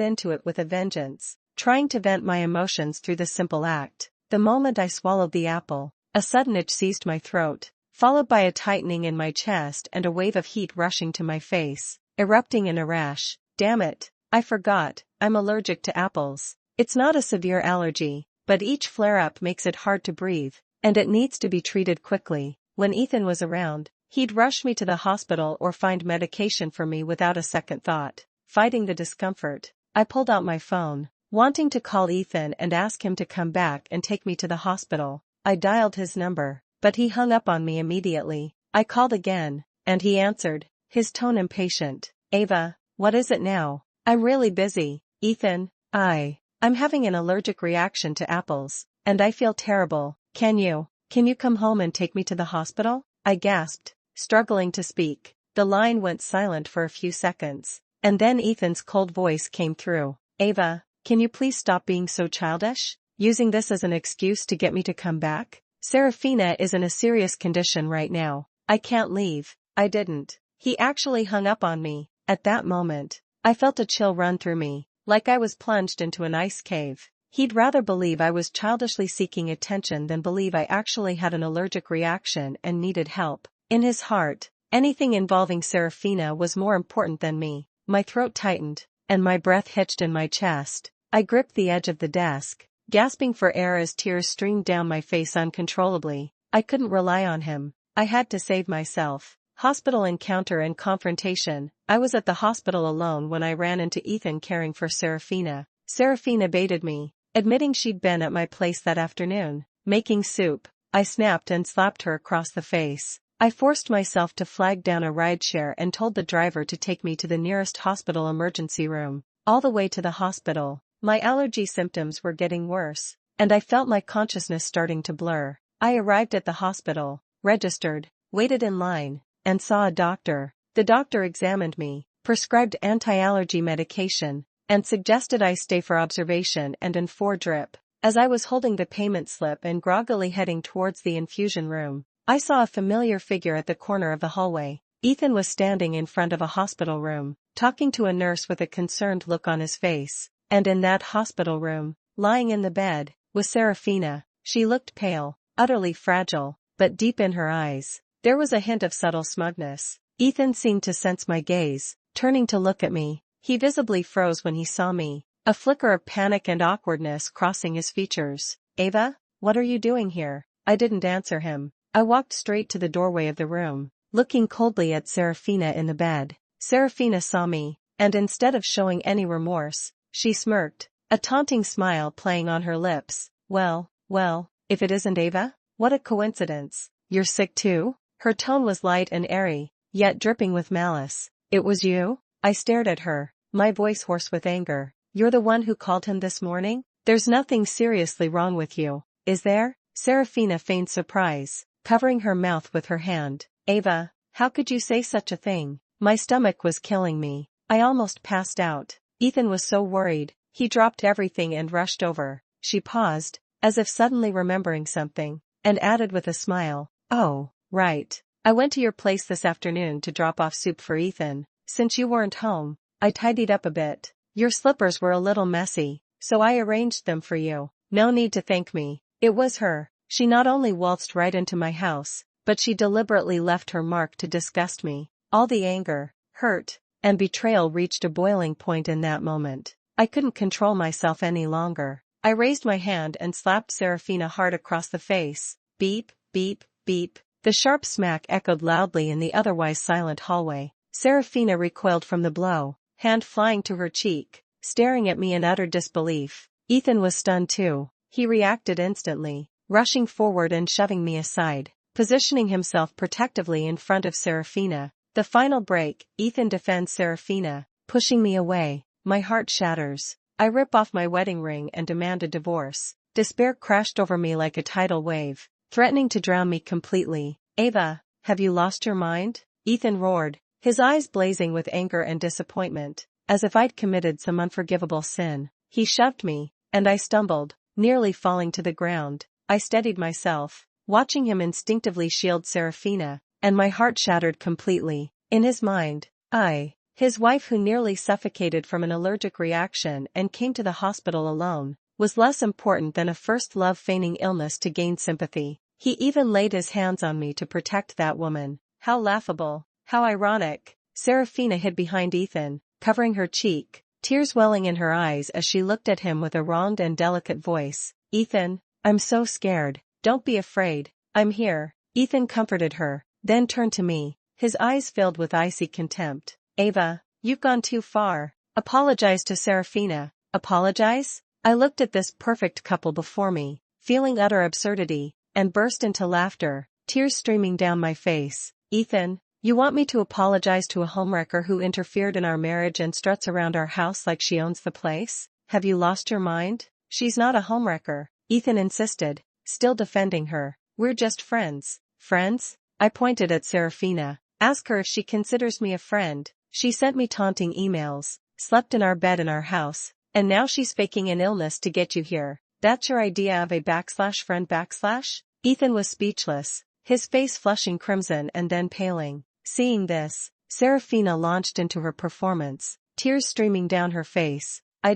into it with a vengeance, trying to vent my emotions through the simple act. The moment I swallowed the apple, a sudden itch seized my throat, followed by a tightening in my chest and a wave of heat rushing to my face, erupting in a rash. Damn it, I forgot, I'm allergic to apples. It's not a severe allergy, but each flare-up makes it hard to breathe, and it needs to be treated quickly. When Ethan was around, he'd rush me to the hospital or find medication for me without a second thought. Fighting the discomfort, I pulled out my phone, wanting to call Ethan and ask him to come back and take me to the hospital. I dialed his number, but he hung up on me immediately. I called again, and he answered, his tone impatient. Ava, what is it now? I'm really busy. Ethan, I'm having an allergic reaction to apples, and I feel terrible. Can you come home and take me to the hospital? I gasped, struggling to speak. The line went silent for a few seconds, and then Ethan's cold voice came through. Ava, can you please stop being so childish? Using this as an excuse to get me to come back? Serafina is in a serious condition right now. I can't leave. I didn't. He actually hung up on me. At that moment, I felt a chill run through me, like I was plunged into an ice cave. He'd rather believe I was childishly seeking attention than believe I actually had an allergic reaction and needed help. In his heart, anything involving Serafina was more important than me. My throat tightened, and my breath hitched in my chest. I gripped the edge of the desk, gasping for air as tears streamed down my face uncontrollably. I couldn't rely on him. I had to save myself. Hospital encounter and confrontation. I was at the hospital alone when I ran into Ethan caring for Serafina. Serafina baited me, admitting she'd been at my place that afternoon, making soup. I snapped and slapped her across the face. I forced myself to flag down a rideshare and told the driver to take me to the nearest hospital emergency room. All the way to the hospital, my allergy symptoms were getting worse, and I felt my consciousness starting to blur. I arrived at the hospital, registered, waited in line, and saw a doctor. The doctor examined me, prescribed anti-allergy medication, and suggested I stay for observation and in 4 drip. As I was holding the payment slip and groggily heading towards the infusion room, I saw a familiar figure at the corner of the hallway. Ethan was standing in front of a hospital room, talking to a nurse with a concerned look on his face. And in that hospital room, lying in the bed, was Serafina. She looked pale, utterly fragile, but deep in her eyes, there was a hint of subtle smugness. Ethan seemed to sense my gaze, turning to look at me. He visibly froze when he saw me, a flicker of panic and awkwardness crossing his features. "Ava, what are you doing here?" I didn't answer him. I walked straight to the doorway of the room, looking coldly at Serafina in the bed. Serafina saw me, and instead of showing any remorse, she smirked, a taunting smile playing on her lips. Well, if it isn't Ava? What a coincidence. You're sick too?" Her tone was light and airy, yet dripping with malice. "It was you?" I stared at her, my voice hoarse with anger. "You're the one who called him this morning? There's nothing seriously wrong with you, is there?" Serafina feigned surprise, covering her mouth with her hand. "Ava, how could you say such a thing?" My stomach was killing me. I almost passed out. Ethan was so worried, he dropped everything and rushed over. She paused, as if suddenly remembering something, and added with a smile, "Oh, right. I went to your place this afternoon to drop off soup for Ethan. Since you weren't home, I tidied up a bit. Your slippers were a little messy, so I arranged them for you. No need to thank me." It was her. She not only waltzed right into my house, but she deliberately left her mark to disgust me. All the anger, hurt, and betrayal reached a boiling point in that moment. I couldn't control myself any longer. I raised my hand and slapped Serafina hard across the face. Beep, beep, beep. The sharp smack echoed loudly in the otherwise silent hallway. Serafina recoiled from the blow, hand flying to her cheek, staring at me in utter disbelief. Ethan was stunned too. He reacted instantly, rushing forward and shoving me aside, positioning himself protectively in front of Serafina. The final break, Ethan defends Serafina, pushing me away. My heart shatters. I rip off my wedding ring and demand a divorce. Despair crashed over me like a tidal wave, threatening to drown me completely. "Ava, have you lost your mind?" Ethan roared, his eyes blazing with anger and disappointment, as if I'd committed some unforgivable sin. He shoved me, and I stumbled, nearly falling to the ground. I steadied myself, watching him instinctively shield Serafina, and my heart shattered completely. In his mind, his wife who nearly suffocated from an allergic reaction and came to the hospital alone, was less important than a first love feigning illness to gain sympathy. He even laid his hands on me to protect that woman. How laughable, how ironic. Serafina hid behind Ethan, covering her cheek, tears welling in her eyes as she looked at him with a wronged and delicate voice. "Ethan, I'm so scared." "Don't be afraid, I'm here." Ethan comforted her, then turned to me, his eyes filled with icy contempt. "Ava, you've gone too far. Apologize to Serafina." "Apologize?" I looked at this perfect couple before me, feeling utter absurdity, and burst into laughter, tears streaming down my face. "Ethan, you want me to apologize to a homewrecker who interfered in our marriage and struts around our house like she owns the place? Have you lost your mind?" "She's not a homewrecker," Ethan insisted, still defending her. "We're just friends." "Friends?" I pointed at Serafina. "Ask her if she considers me a friend. She sent me taunting emails, slept in our bed in our house, and now she's faking an illness to get you here. That's your idea of a /friend/?" Ethan was speechless, his face flushing crimson and then paling. Seeing this, Serafina launched into her performance, tears streaming down her face. I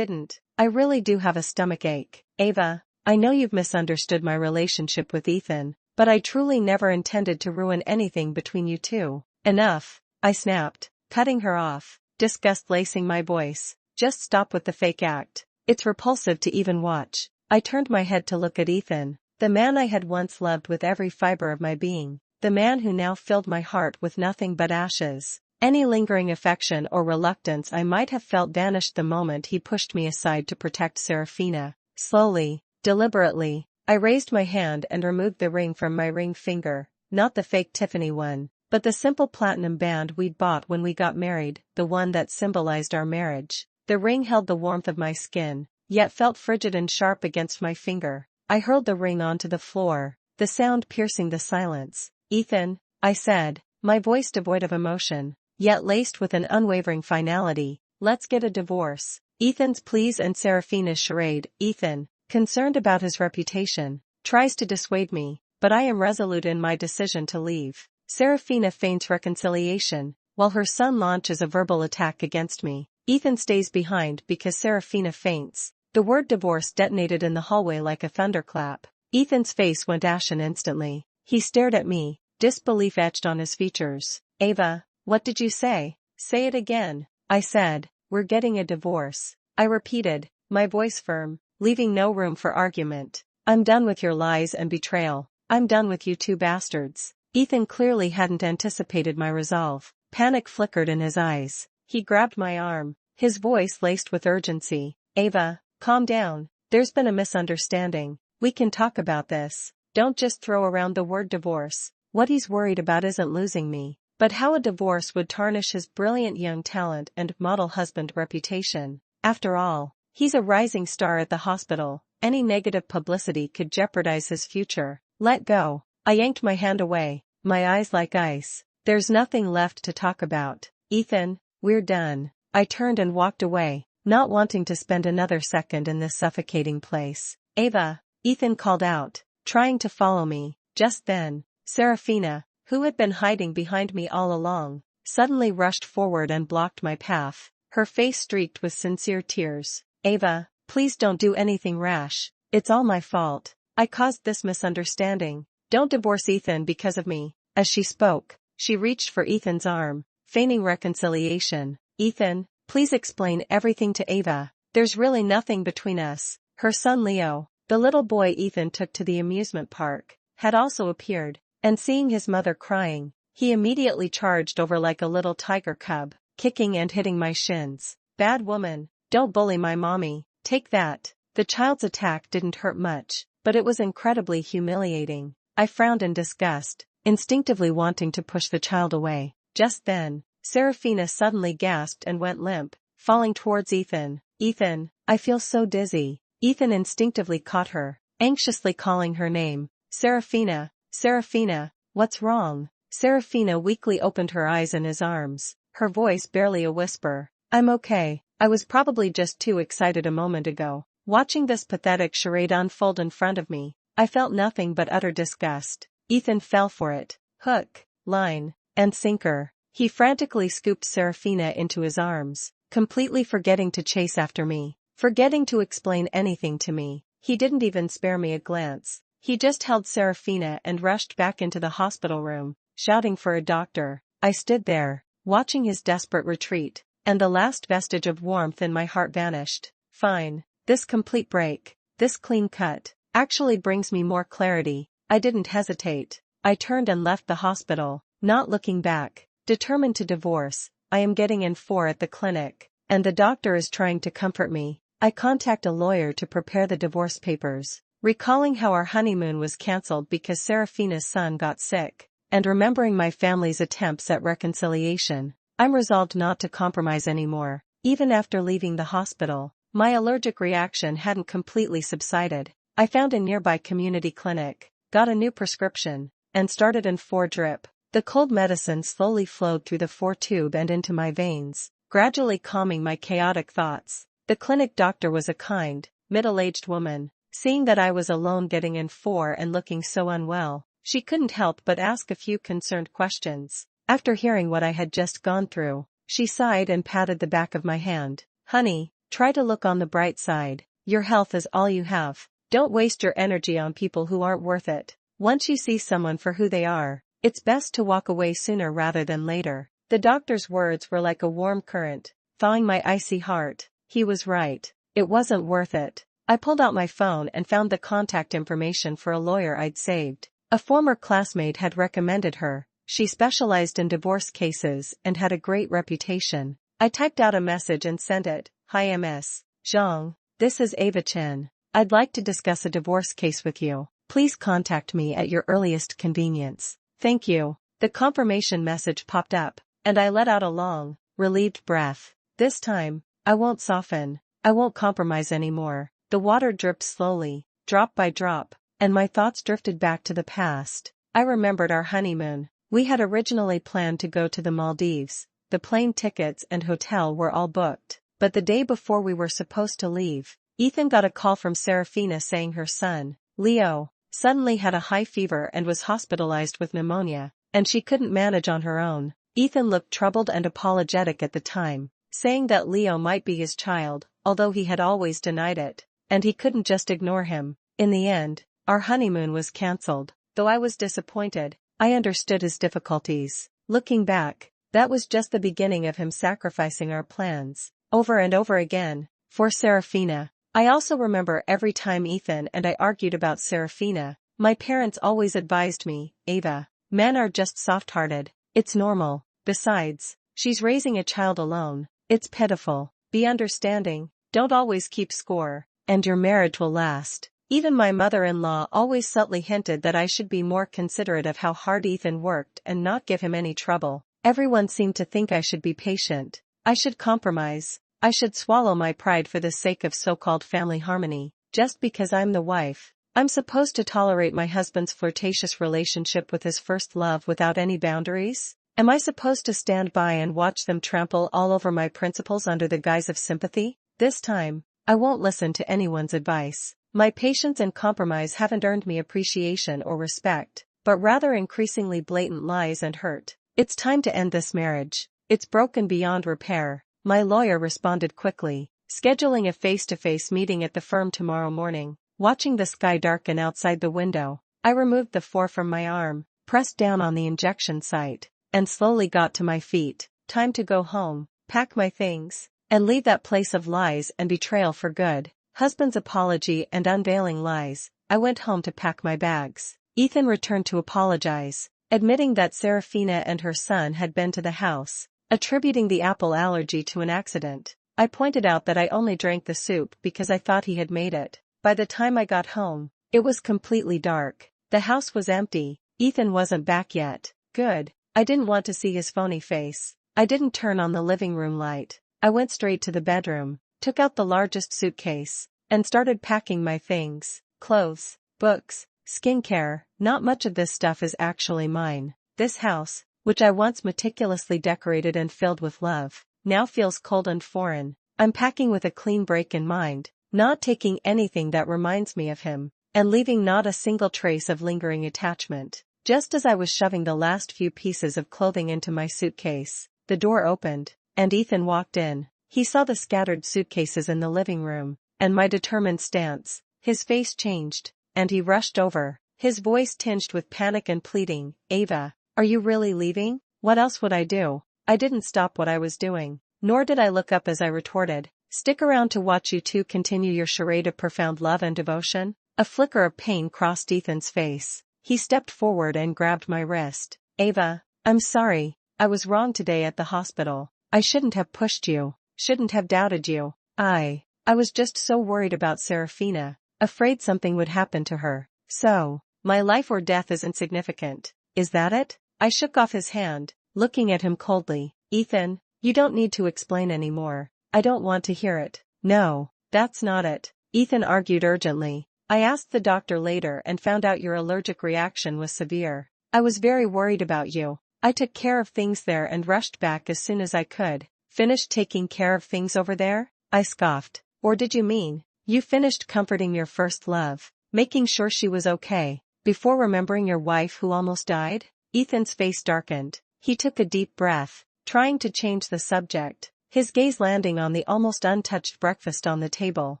really do have a stomachache. "Ava, I know you've misunderstood my relationship with Ethan, but I truly never intended to ruin anything between you two." "Enough," I snapped, cutting her off, disgust lacing my voice. "Just stop with the fake act. It's repulsive to even watch." I turned my head to look at Ethan, the man I had once loved with every fiber of my being, the man who now filled my heart with nothing but ashes. Any lingering affection or reluctance I might have felt vanished the moment he pushed me aside to protect Serafina. Slowly, deliberately, I raised my hand and removed the ring from my ring finger, not the fake Tiffany one, but the simple platinum band we'd bought when we got married, the one that symbolized our marriage. The ring held the warmth of my skin, yet felt frigid and sharp against my finger. I hurled the ring onto the floor, the sound piercing the silence. "Ethan," I said, my voice devoid of emotion, yet laced with an unwavering finality, "let's get a divorce." Ethan's pleas and Serafina's charade. Ethan, concerned about his reputation, tries to dissuade me, but I am resolute in my decision to leave. Serafina feigns reconciliation, while her son launches a verbal attack against me. Ethan stays behind because Serafina faints. The word divorce detonated in the hallway like a thunderclap. Ethan's face went ashen instantly. He stared at me, disbelief etched on his features. "Ava, what did you say?" "Say it again," I said. "We're getting a divorce," I repeated, my voice firm, leaving no room for argument. "I'm done with your lies and betrayal. I'm done with you two bastards." Ethan clearly hadn't anticipated my resolve. Panic flickered in his eyes. He grabbed my arm, his voice laced with urgency. "Ava, calm down. There's been a misunderstanding. We can talk about this. Don't just throw around the word divorce. What he's worried about isn't losing me, but how a divorce would tarnish his brilliant young talent and model husband reputation. After all, he's a rising star at the hospital. Any negative publicity could jeopardize his future." "Let go." I yanked my hand away, my eyes like ice. "There's nothing left to talk about. Ethan, we're done." I turned and walked away, not wanting to spend another second in this suffocating place. "Ava," Ethan called out, trying to follow me. Just then, Serafina, who had been hiding behind me all along, suddenly rushed forward and blocked my path, her face streaked with sincere tears. "Ava, please don't do anything rash. It's all my fault. I caused this misunderstanding. Don't divorce Ethan because of me." As she spoke, she reached for Ethan's arm, feigning reconciliation. "Ethan, please explain everything to Ava. There's really nothing between us." Her son Leo, the little boy Ethan took to the amusement park, had also appeared, and seeing his mother crying, he immediately charged over like a little tiger cub, kicking and hitting my shins. "Bad woman, don't bully my mommy, take that." The child's attack didn't hurt much, but it was incredibly humiliating. I frowned in disgust, instinctively wanting to push the child away. Just then, Serafina suddenly gasped and went limp, falling towards Ethan. "Ethan, I feel so dizzy." Ethan instinctively caught her, anxiously calling her name. "Serafina, Serafina, what's wrong?" Serafina weakly opened her eyes in his arms, her voice barely a whisper. "I'm okay. I was probably just too excited a moment ago." Watching this pathetic charade unfold in front of me, I felt nothing but utter disgust. Ethan fell for it, hook, line, and sinker. He frantically scooped Serafina into his arms, completely forgetting to chase after me, forgetting to explain anything to me. He didn't even spare me a glance. He just held Serafina and rushed back into the hospital room, shouting for a doctor. I stood there, watching his desperate retreat, and the last vestige of warmth in my heart vanished. Fine, this complete break, this clean cut, actually brings me more clarity. I didn't hesitate. I turned and left the hospital, not looking back, determined to divorce. I am getting in 4 at the clinic, and the doctor is trying to comfort me. I contact a lawyer to prepare the divorce papers. Recalling how our honeymoon was cancelled because Serafina's son got sick, and remembering my family's attempts at reconciliation, I'm resolved not to compromise anymore. Even after leaving the hospital, my allergic reaction hadn't completely subsided. I found a nearby community clinic, got a new prescription, and started an 4 drip. The cold medicine slowly flowed through the 4 tube and into my veins, gradually calming my chaotic thoughts. The clinic doctor was a kind, middle-aged woman. Seeing that I was alone getting in 4 and looking so unwell, she couldn't help but ask a few concerned questions. After hearing what I had just gone through, she sighed and patted the back of my hand. "Honey, try to look on the bright side. Your health is all you have. Don't waste your energy on people who aren't worth it. Once you see someone for who they are, it's best to walk away sooner rather than later." The doctor's words were like a warm current, thawing my icy heart. He was right. It wasn't worth it. I pulled out my phone and found the contact information for a lawyer I'd saved. A former classmate had recommended her, She specialized in divorce cases and had a great reputation. I typed out a message and sent it. Hi Ms. Zhang, this is Ava Chen. I'd like to discuss a divorce case with you. Please contact me at your earliest convenience. Thank you. The confirmation message popped up, and I let out a long, relieved breath. This time, I won't soften. I won't compromise anymore. The water dripped slowly, drop by drop, and my thoughts drifted back to the past. I remembered our honeymoon. We had originally planned to go to the Maldives. The plane tickets and hotel were all booked. But the day before we were supposed to leave, Ethan got a call from Serafina saying her son, Leo, suddenly had a high fever and was hospitalized with pneumonia, and she couldn't manage on her own. Ethan looked troubled and apologetic at the time, saying that Leo might be his child, although he had always denied it, and he couldn't just ignore him. In the end, our honeymoon was cancelled. Though I was disappointed, I understood his difficulties. Looking back, that was just the beginning of him sacrificing our plans, over and over again, for Serafina. I also remember every time Ethan and I argued about Serafina, my parents always advised me, Ava, men are just soft-hearted. It's normal. Besides, she's raising a child alone. It's pitiful. Be understanding, don't always keep score, and your marriage will last. Even my mother-in-law always subtly hinted that I should be more considerate of how hard Ethan worked and not give him any trouble. Everyone seemed to think I should be patient. I should compromise. I should swallow my pride for the sake of so-called family harmony. Just because I'm the wife, I'm supposed to tolerate my husband's flirtatious relationship with his first love without any boundaries? Am I supposed to stand by and watch them trample all over my principles under the guise of sympathy? This time, I won't listen to anyone's advice. My patience and compromise haven't earned me appreciation or respect, but rather increasingly blatant lies and hurt. It's time to end this marriage. It's broken beyond repair. My lawyer responded quickly, scheduling a face-to-face meeting at the firm tomorrow morning. Watching the sky darken outside the window, I removed the 4 from my arm, pressed down on the injection site, and slowly got to my feet. Time to go home, pack my things, and leave that place of lies and betrayal for good. Husband's apology and unveiling lies. I went home to pack my bags. Ethan returned to apologize, admitting that Serafina and her son had been to the house, attributing the apple allergy to an accident. I pointed out that I only drank the soup because I thought he had made it. By the time I got home, it was completely dark. The house was empty. Ethan wasn't back yet. Good. I didn't want to see his phony face. I didn't turn on the living room light. I went straight to the bedroom, took out the largest suitcase, and started packing my things. Clothes, books, skincare. Not much of this stuff is actually mine. This house, which I once meticulously decorated and filled with love, now feels cold and foreign. I'm packing with a clean break in mind, not taking anything that reminds me of him, and leaving not a single trace of lingering attachment. Just as I was shoving the last few pieces of clothing into my suitcase, the door opened, and Ethan walked in. He saw the scattered suitcases in the living room, and my determined stance. His face changed, and he rushed over, his voice tinged with panic and pleading. Ava, are you really leaving? What else would I do? I didn't stop what I was doing, nor did I look up as I retorted. Stick around to watch you two continue your charade of profound love and devotion? A flicker of pain crossed Ethan's face. He stepped forward and grabbed my wrist. Ava, I'm sorry. I was wrong today at the hospital. I shouldn't have pushed you, shouldn't have doubted you. I was just so worried about Serafina, afraid something would happen to her. So, my life or death is insignificant. Is that it? I shook off his hand, looking at him coldly. Ethan, you don't need to explain anymore. I don't want to hear it. No, that's not it. Ethan argued urgently. I asked the doctor later and found out your allergic reaction was severe. I was very worried about you. I took care of things there and rushed back as soon as I could. Finished taking care of things over there? I scoffed. Or did you mean, you finished comforting your first love, making sure she was okay, before remembering your wife who almost died? Ethan's face darkened. He took a deep breath, trying to change the subject, his gaze landing on the almost untouched breakfast on the table.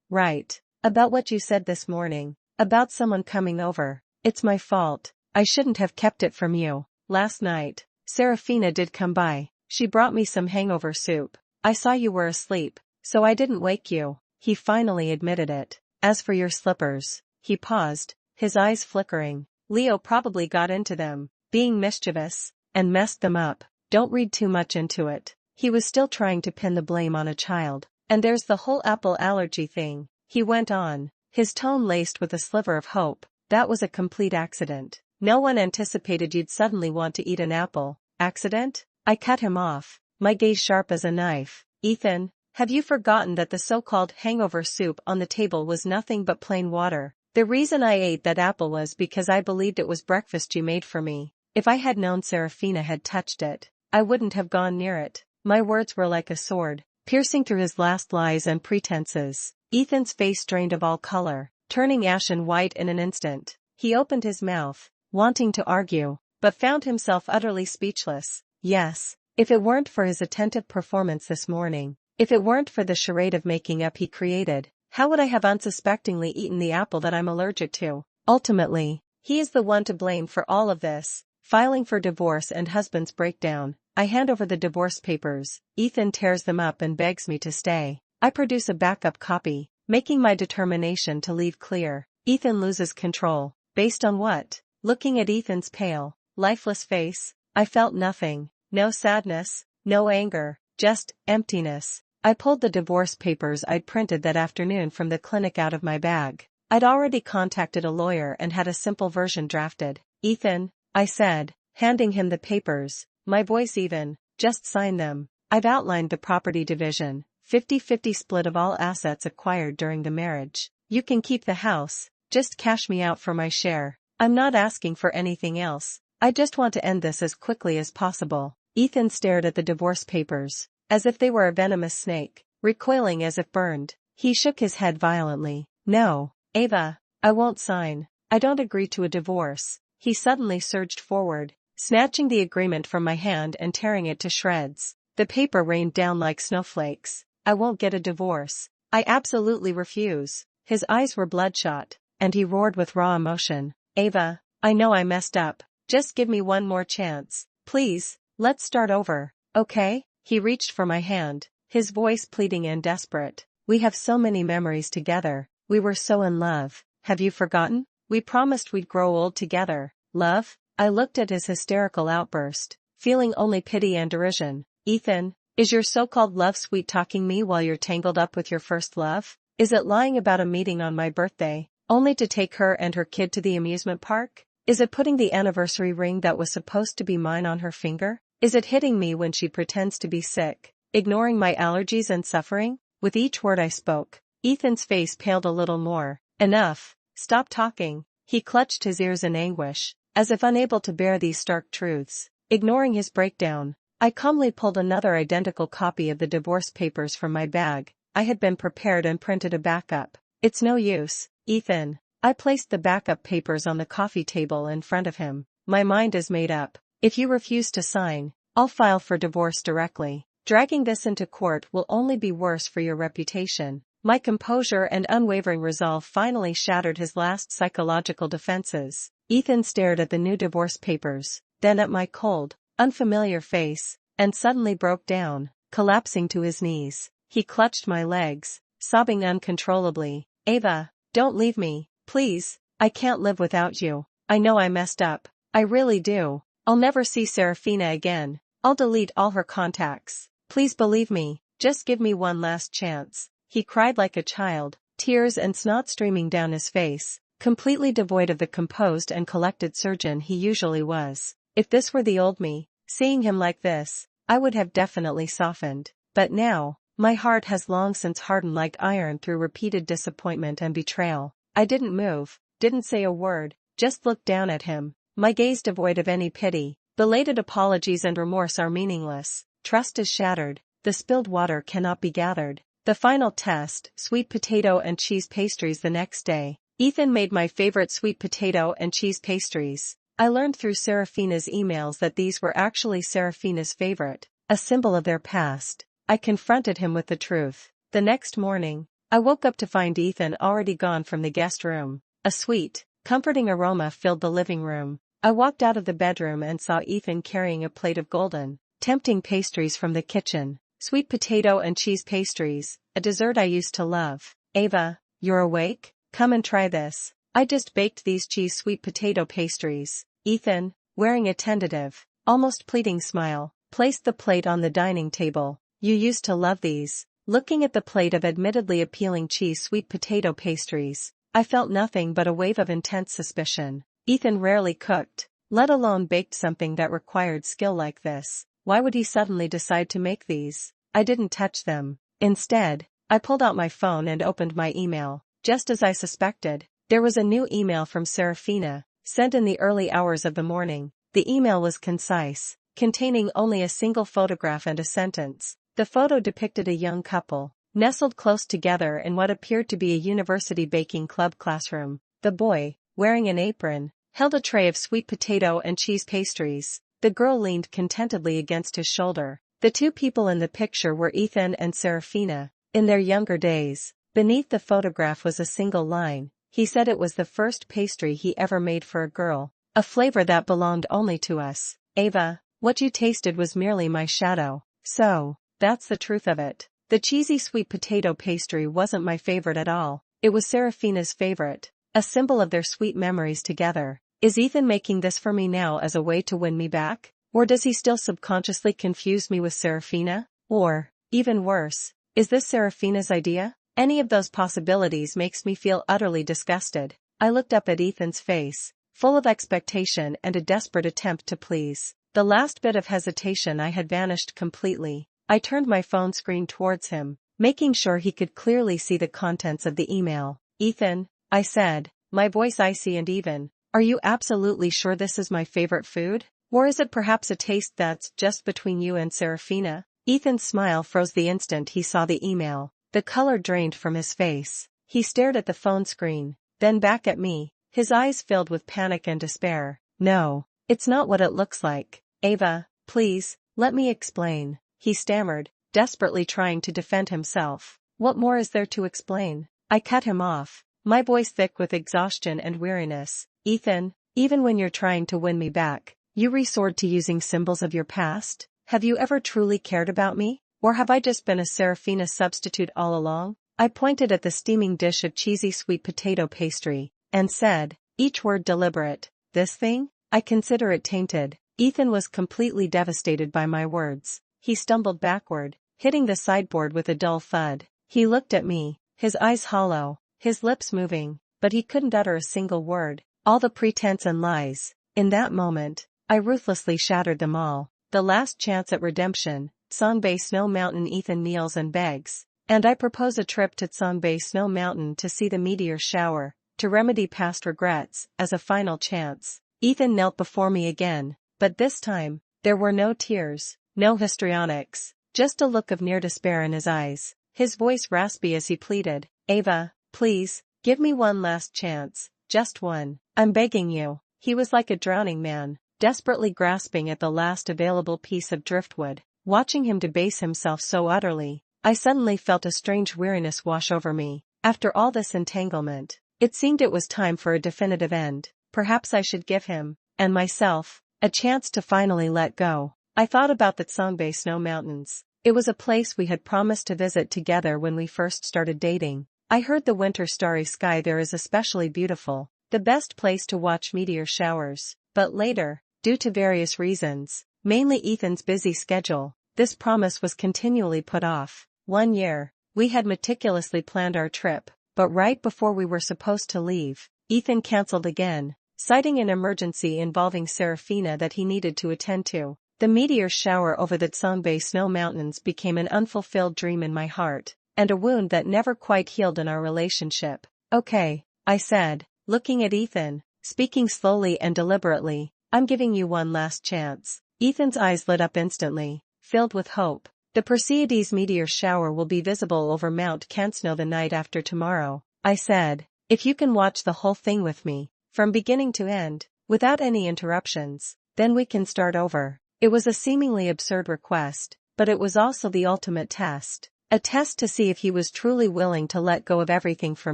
Right. About what you said this morning, about someone coming over. It's my fault. I shouldn't have kept it from you. Last night, Serafina did come by. She brought me some hangover soup. I saw you were asleep, so I didn't wake you. He finally admitted it. As for your slippers, he paused, his eyes flickering. Leo probably got into them, being mischievous, and messed them up. Don't read too much into it. He was still trying to pin the blame on a child. And there's the whole apple allergy thing, he went on, his tone laced with a sliver of hope. That was a complete accident. No one anticipated you'd suddenly want to eat an apple. Accident? I cut him off, my gaze sharp as a knife. Ethan, have you forgotten that the so-called hangover soup on the table was nothing but plain water? The reason I ate that apple was because I believed it was breakfast you made for me. If I had known Serafina had touched it, I wouldn't have gone near it. My words were like a sword, piercing through his last lies and pretenses. Ethan's face drained of all color, turning ashen white in an instant. He opened his mouth, wanting to argue, but found himself utterly speechless. Yes, if it weren't for his attentive performance this morning, if it weren't for the charade of making up he created, how would I have unsuspectingly eaten the apple that I'm allergic to? Ultimately, he is the one to blame for all of this. Filing for divorce and husband's breakdown. I hand over the divorce papers. Ethan tears them up and begs me to stay. I produce a backup copy, making my determination to leave clear. Ethan loses control. Based on what? Looking at Ethan's pale, lifeless face, I felt nothing. No sadness, no anger, just emptiness. I pulled the divorce papers I'd printed that afternoon from the clinic out of my bag. I'd already contacted a lawyer and had a simple version drafted. Ethan, I said, handing him the papers, my voice even, just sign them. I've outlined the property division, 50-50 split of all assets acquired during the marriage. You can keep the house, just cash me out for my share. I'm not asking for anything else. I just want to end this as quickly as possible. Ethan stared at the divorce papers, as if they were a venomous snake, recoiling as if burned. He shook his head violently. No, Ava, I won't sign. I don't agree to a divorce. He suddenly surged forward, snatching the agreement from my hand and tearing it to shreds. The paper rained down like snowflakes. I won't get a divorce. I absolutely refuse. His eyes were bloodshot, and he roared with raw emotion. Ava, I know I messed up. Just give me one more chance. Please, let's start over, okay? He reached for my hand, his voice pleading and desperate. We have so many memories together. We were so in love. Have you forgotten? We promised we'd grow old together. Love? I looked at his hysterical outburst, feeling only pity and derision. Ethan, is your so-called love sweet-talking me while you're tangled up with your first love? Is it lying about a meeting on my birthday, only to take her and her kid to the amusement park? Is it putting the anniversary ring that was supposed to be mine on her finger? Is it hitting me when she pretends to be sick, ignoring my allergies and suffering? With each word I spoke, Ethan's face paled a little more. Enough. Stop talking. He clutched his ears in anguish, as if unable to bear these stark truths. Ignoring his breakdown, I calmly pulled another identical copy of the divorce papers from my bag. I had been prepared and printed a backup. It's no use, Ethan. I placed the backup papers on the coffee table in front of him. My mind is made up. If you refuse to sign, I'll file for divorce directly. Dragging this into court will only be worse for your reputation. My composure and unwavering resolve finally shattered his last psychological defenses. Ethan stared at the new divorce papers, then at my cold, unfamiliar face, and suddenly broke down, collapsing to his knees. He clutched my legs, sobbing uncontrollably. Ava, don't leave me, please. I can't live without you. I know I messed up. I really do. I'll never see Serafina again. I'll delete all her contacts. Please believe me. Just give me one last chance. He cried like a child, tears and snot streaming down his face, completely devoid of the composed and collected surgeon he usually was. If this were the old me, seeing him like this, I would have definitely softened. But now, my heart has long since hardened like iron through repeated disappointment and betrayal. I didn't move, didn't say a word, just looked down at him, my gaze devoid of any pity. Belated apologies and remorse are meaningless. Trust is shattered. The spilled water cannot be gathered. The final test, sweet potato and cheese pastries the next day. Ethan made my favorite sweet potato and cheese pastries. I learned through Serafina's emails that these were actually Serafina's favorite, a symbol of their past. I confronted him with the truth. The next morning, I woke up to find Ethan already gone from the guest room. A sweet, comforting aroma filled the living room. I walked out of the bedroom and saw Ethan carrying a plate of golden, tempting pastries from the kitchen. Sweet potato and cheese pastries, a dessert I used to love. Ava, you're awake? Come and try this. I just baked these cheese sweet potato pastries. Ethan, wearing a tentative, almost pleading smile, placed the plate on the dining table. You used to love these. Looking at the plate of admittedly appealing cheese sweet potato pastries, I felt nothing but a wave of intense suspicion. Ethan rarely cooked, let alone baked something that required skill like this. Why would he suddenly decide to make these? I didn't touch them. Instead, I pulled out my phone and opened my email. Just as I suspected, there was a new email from Serafina, sent in the early hours of the morning. The email was concise, containing only a single photograph and a sentence. The photo depicted a young couple, nestled close together in what appeared to be a university baking club classroom. The boy, wearing an apron, held a tray of sweet potato and cheese pastries. The girl leaned contentedly against his shoulder. The two people in the picture were Ethan and Serafina, in their younger days. Beneath the photograph was a single line. He said it was the first pastry he ever made for a girl, a flavor that belonged only to us. Ava, what you tasted was merely my shadow. So, that's the truth of it. The cheesy sweet potato pastry wasn't my favorite at all. It was Serafina's favorite, a symbol of their sweet memories together. Is Ethan making this for me now as a way to win me back? Or does he still subconsciously confuse me with Serafina? Or, even worse, is this Serafina's idea? Any of those possibilities makes me feel utterly disgusted. I looked up at Ethan's face, full of expectation and a desperate attempt to please. The last bit of hesitation I had vanished completely. I turned my phone screen towards him, making sure he could clearly see the contents of the email. Ethan, I said, my voice icy and even, are you absolutely sure this is my favorite food? Or is it perhaps a taste that's just between you and Serafina? Ethan's smile froze the instant he saw the email. The color drained from his face. He stared at the phone screen, then back at me, his eyes filled with panic and despair. No, it's not what it looks like. Ava, please, let me explain, he stammered, desperately trying to defend himself. What more is there to explain? I cut him off, my voice thick with exhaustion and weariness. Ethan, even when you're trying to win me back, you resort to using symbols of your past? Have you ever truly cared about me? Or have I just been a Serafina substitute all along? I pointed at the steaming dish of cheesy sweet potato pastry, and said, each word deliberate, this thing? I consider it tainted. Ethan was completely devastated by my words. He stumbled backward, hitting the sideboard with a dull thud. He looked at me, his eyes hollow, his lips moving, but he couldn't utter a single word. All the pretense and lies. In that moment, I ruthlessly shattered them all. The last chance at redemption. Songbei Snow Mountain. Ethan kneels and begs, and I propose a trip to Songbei Snow Mountain to see the meteor shower, to remedy past regrets, as a final chance. Ethan knelt before me again, but this time, there were no tears, no histrionics, just a look of near despair in his eyes, his voice raspy as he pleaded, Ava, please, give me one last chance, just one, I'm begging you. He was like a drowning man, desperately grasping at the last available piece of driftwood. Watching him debase himself so utterly, I suddenly felt a strange weariness wash over me. After all this entanglement, it seemed it was time for a definitive end. Perhaps I should give him, and myself, a chance to finally let go. I thought about the Songbei Snow Mountains. It was a place we had promised to visit together when we first started dating. I heard the winter starry sky there is especially beautiful, the best place to watch meteor showers. But later, due to various reasons, mainly Ethan's busy schedule, this promise was continually put off. 1 year, we had meticulously planned our trip, but right before we were supposed to leave, Ethan canceled again, citing an emergency involving Serafina that he needed to attend to. The meteor shower over the Songbei Snow Mountains became an unfulfilled dream in my heart, and a wound that never quite healed in our relationship. Okay, I said, looking at Ethan, speaking slowly and deliberately, I'm giving you one last chance. Ethan's eyes lit up instantly, filled with hope. The Perseids meteor shower will be visible over Mount Cansno the night after tomorrow, I said. If you can watch the whole thing with me, from beginning to end, without any interruptions, then we can start over. It was a seemingly absurd request, but it was also the ultimate test. A test to see if he was truly willing to let go of everything for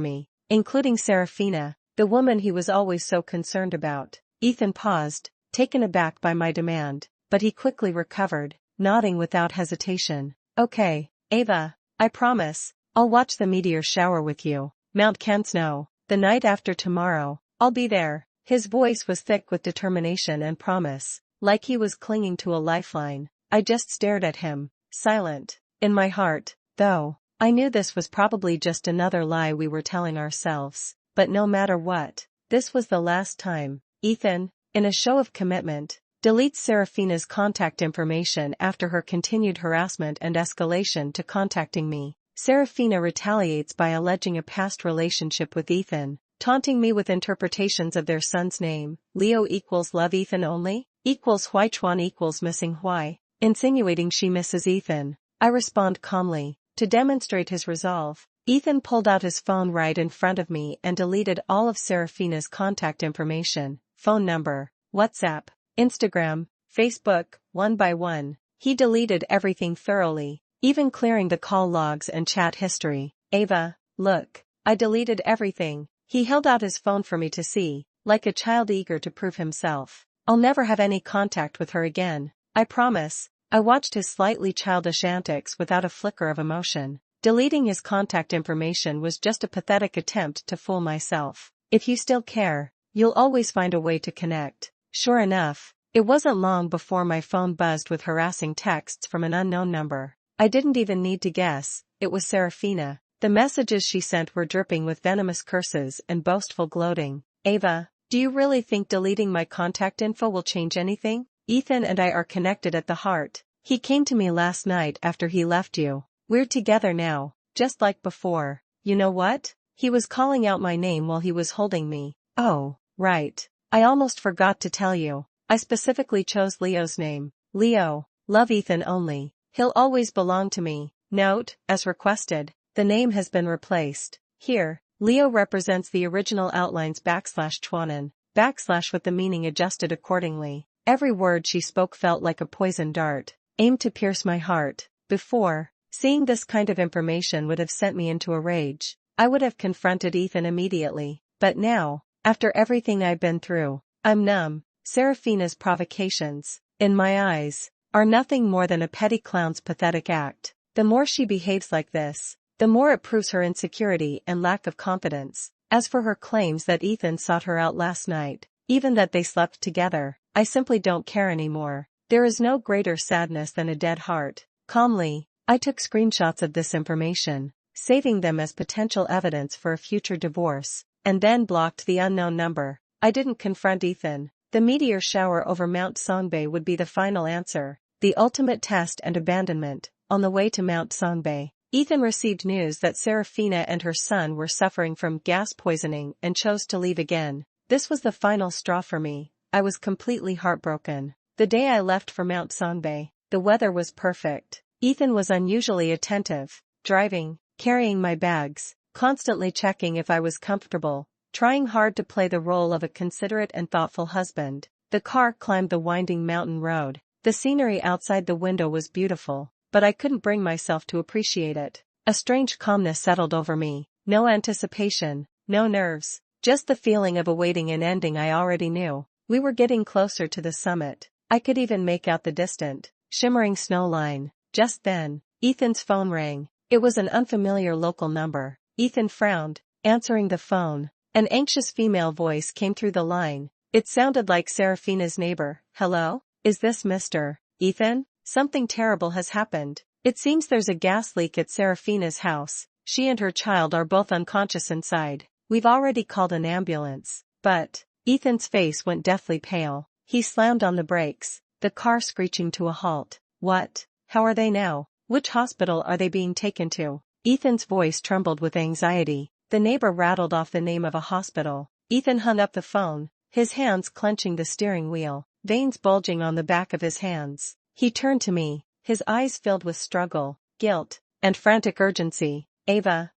me, including Serafina, the woman he was always so concerned about. Ethan paused, taken aback by my demand, but he quickly recovered, nodding without hesitation. Okay, Ava, I promise, I'll watch the meteor shower with you. Mount Cansno, the night after tomorrow, I'll be there. His voice was thick with determination and promise. like he was clinging to a lifeline. I just stared at him, silent. In my heart, though, I knew this was probably just another lie we were telling ourselves. But no matter what, this was the last time. Ethan, in a show of commitment, deletes Serafina's contact information after her continued harassment and escalation to contacting me. Serafina retaliates by alleging a past relationship with Ethan, taunting me with interpretations of their son's name. Leo equals love Ethan only, equals Huichuan equals missing Hui, insinuating she misses Ethan. I respond calmly. To demonstrate his resolve, Ethan pulled out his phone right in front of me and deleted all of Serafina's contact information, phone number, WhatsApp, Instagram, Facebook, one by one. He deleted everything thoroughly, even clearing the call logs and chat history. Ava, look, I deleted everything. He held out his phone for me to see, like a child eager to prove himself. I'll never have any contact with her again, I promise. I watched his slightly childish antics without a flicker of emotion. Deleting his contact information was just a pathetic attempt to fool myself. If you still care, you'll always find a way to connect. Sure enough, it wasn't long before my phone buzzed with harassing texts from an unknown number. I didn't even need to guess, it was Serafina. The messages she sent were dripping with venomous curses and boastful gloating. Ava, do you really think deleting my contact info will change anything? Ethan and I are connected at the heart. He came to me last night after he left you. We're together now, just like before. You know what? He was calling out my name while he was holding me. Oh, right. I almost forgot to tell you. I specifically chose Leo's name. Leo, love Ethan only. He'll always belong to me. Note, as requested, the name has been replaced. Here, Leo represents the original outlines /Chuanan, / with the meaning adjusted accordingly. Every word she spoke felt like a poison dart, aimed to pierce my heart. Before, seeing this kind of information would have sent me into a rage. I would have confronted Ethan immediately. But now, after everything I've been through, I'm numb. Serafina's provocations, in my eyes, are nothing more than a petty clown's pathetic act. The more she behaves like this, the more it proves her insecurity and lack of confidence. As for her claims that Ethan sought her out last night, even that they slept together, I simply don't care anymore. There is no greater sadness than a dead heart. Calmly, I took screenshots of this information, saving them as potential evidence for a future divorce, and then blocked the unknown number. I didn't confront Ethan. The meteor shower over Mount Songbei would be the final answer, the ultimate test and abandonment. On the way to Mount Songbei, Ethan received news that Serafina and her son were suffering from gas poisoning and chose to leave again. This was the final straw for me. I was completely heartbroken. The day I left for Mount Songbei, the weather was perfect. Ethan was unusually attentive, driving, carrying my bags, constantly checking if I was comfortable, trying hard to play the role of a considerate and thoughtful husband. The car climbed the winding mountain road. The scenery outside the window was beautiful, but I couldn't bring myself to appreciate it. A strange calmness settled over me. No anticipation, no nerves, just the feeling of awaiting an ending I already knew. We were getting closer to the summit. I could even make out the distant, shimmering snow line. Just then, Ethan's phone rang. It was an unfamiliar local number. Ethan frowned, answering the phone. An anxious female voice came through the line. It sounded like Serafina's neighbor. Hello? Is this Mr. Ethan? Something terrible has happened. It seems there's a gas leak at Serafina's house. She and her child are both unconscious inside. We've already called an ambulance. But Ethan's face went deathly pale. He slammed on the brakes, the car screeching to a halt. What? How are they now? Which hospital are they being taken to? Ethan's voice trembled with anxiety. The neighbor rattled off the name of a hospital. Ethan hung up the phone, his hands clenching the steering wheel, veins bulging on the back of his hands. He turned to me, his eyes filled with struggle, guilt, and frantic urgency. Ava,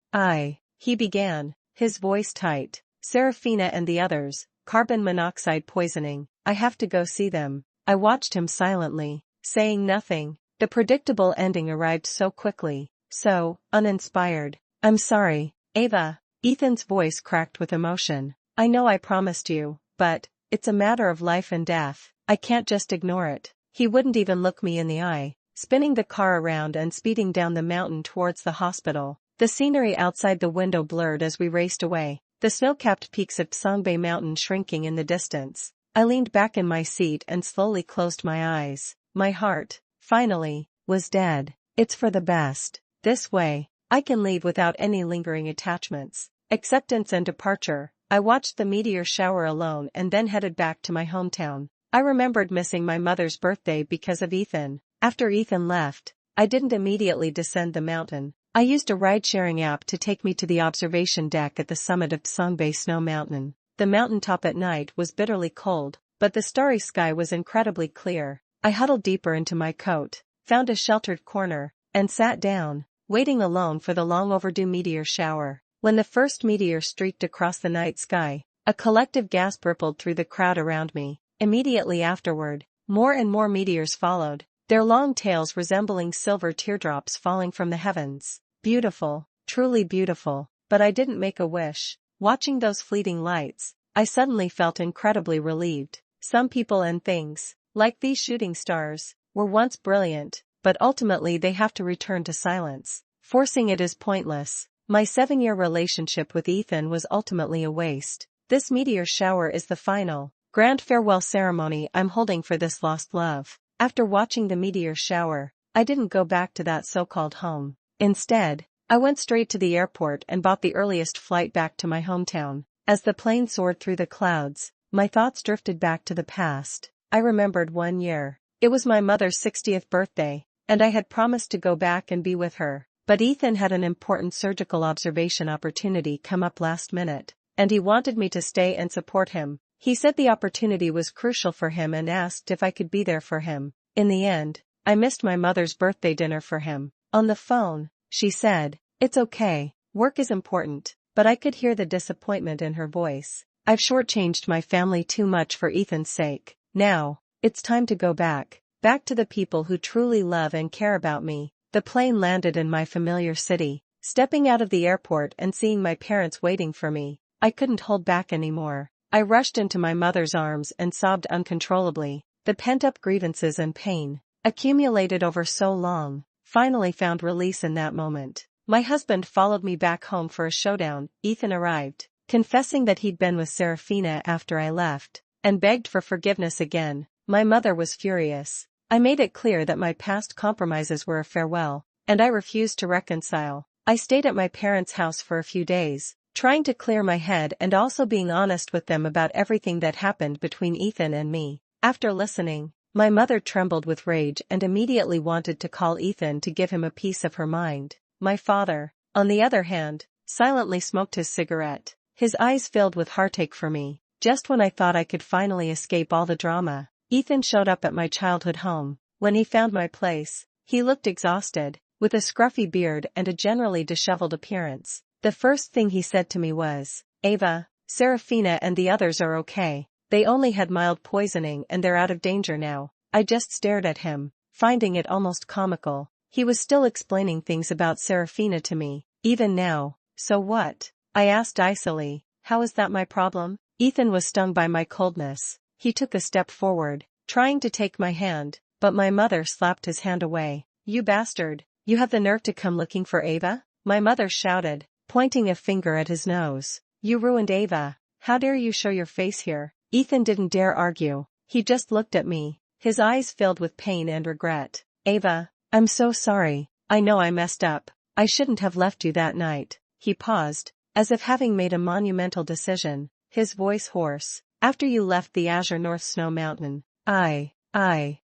he began, his voice tight. Serafina and the others, carbon monoxide poisoning. I have to go see them. I watched him silently, saying nothing. The predictable ending arrived so quickly, so uninspired. I'm sorry, Ava. Ethan's voice cracked with emotion. I know I promised you, but it's a matter of life and death. I can't just ignore it. He wouldn't even look me in the eye, spinning the car around and speeding down the mountain towards the hospital. The scenery outside the window blurred as we raced away, the snow-capped peaks of Songbei Mountain shrinking in the distance. I leaned back in my seat and slowly closed my eyes. My heart, finally, was dead. It's for the best. This way, I can leave without any lingering attachments. Acceptance and departure. I watched the meteor shower alone and then headed back to my hometown. I remembered missing my mother's birthday because of Ethan. After Ethan left, I didn't immediately descend the mountain. I used a ride-sharing app to take me to the observation deck at the summit of Songbei Snow Mountain. The mountaintop at night was bitterly cold, but the starry sky was incredibly clear. I huddled deeper into my coat, found a sheltered corner, and sat down, waiting alone for the long-overdue meteor shower. When the first meteor streaked across the night sky, a collective gasp rippled through the crowd around me. Immediately afterward, more and more meteors followed, their long tails resembling silver teardrops falling from the heavens. Beautiful, truly beautiful, but I didn't make a wish. Watching those fleeting lights, I suddenly felt incredibly relieved. Some people and things, like these shooting stars, were once brilliant, but ultimately they have to return to silence. Forcing it is pointless. My 7-year relationship with Ethan was ultimately a waste. This meteor shower is the final, grand farewell ceremony I'm holding for this lost love. After watching the meteor shower, I didn't go back to that so-called home. Instead, I went straight to the airport and bought the earliest flight back to my hometown. As the plane soared through the clouds, my thoughts drifted back to the past. I remembered one year. It was my mother's 60th birthday, and I had promised to go back and be with her. But Ethan had an important surgical observation opportunity come up last minute, and he wanted me to stay and support him. He said the opportunity was crucial for him and asked if I could be there for him. In the end, I missed my mother's birthday dinner for him. On the phone, she said, "It's okay, work is important," but I could hear the disappointment in her voice. I've shortchanged my family too much for Ethan's sake. Now, it's time to go back to the people who truly love and care about me. The plane landed in my familiar city. Stepping out of the airport and seeing my parents waiting for me, I couldn't hold back anymore. I rushed into my mother's arms and sobbed uncontrollably. The pent-up grievances and pain, accumulated over so long, finally found release in that moment. My husband followed me back home for a showdown. Ethan arrived, confessing that he'd been with Serafina after I left, and begged for forgiveness again. My mother was furious. I made it clear that my past compromises were a farewell, and I refused to reconcile. I stayed at my parents' house for a few days, trying to clear my head and also being honest with them about everything that happened between Ethan and me. After listening, my mother trembled with rage and immediately wanted to call Ethan to give him a piece of her mind. My father, on the other hand, silently smoked his cigarette, his eyes filled with heartache for me. Just when I thought I could finally escape all the drama, Ethan showed up at my childhood home. When he found my place, he looked exhausted, with a scruffy beard and a generally disheveled appearance. The first thing he said to me was, "Ava, Serafina and the others are okay. They only had mild poisoning and they're out of danger now." I just stared at him, finding it almost comical. He was still explaining things about Serafina to me, even now. "So what?" I asked icily. "How is that my problem?" Ethan was stung by my coldness. He took a step forward, trying to take my hand, but my mother slapped his hand away. "You bastard, you have the nerve to come looking for Ava?" My mother shouted, pointing a finger at his nose. "You ruined Ava. How dare you show your face here?" Ethan didn't dare argue. He just looked at me, his eyes filled with pain and regret. "Ava, I'm so sorry. I know I messed up. I shouldn't have left you that night." He paused, as if having made a monumental decision, his voice hoarse. "After you left the Azure North Snow Mountain,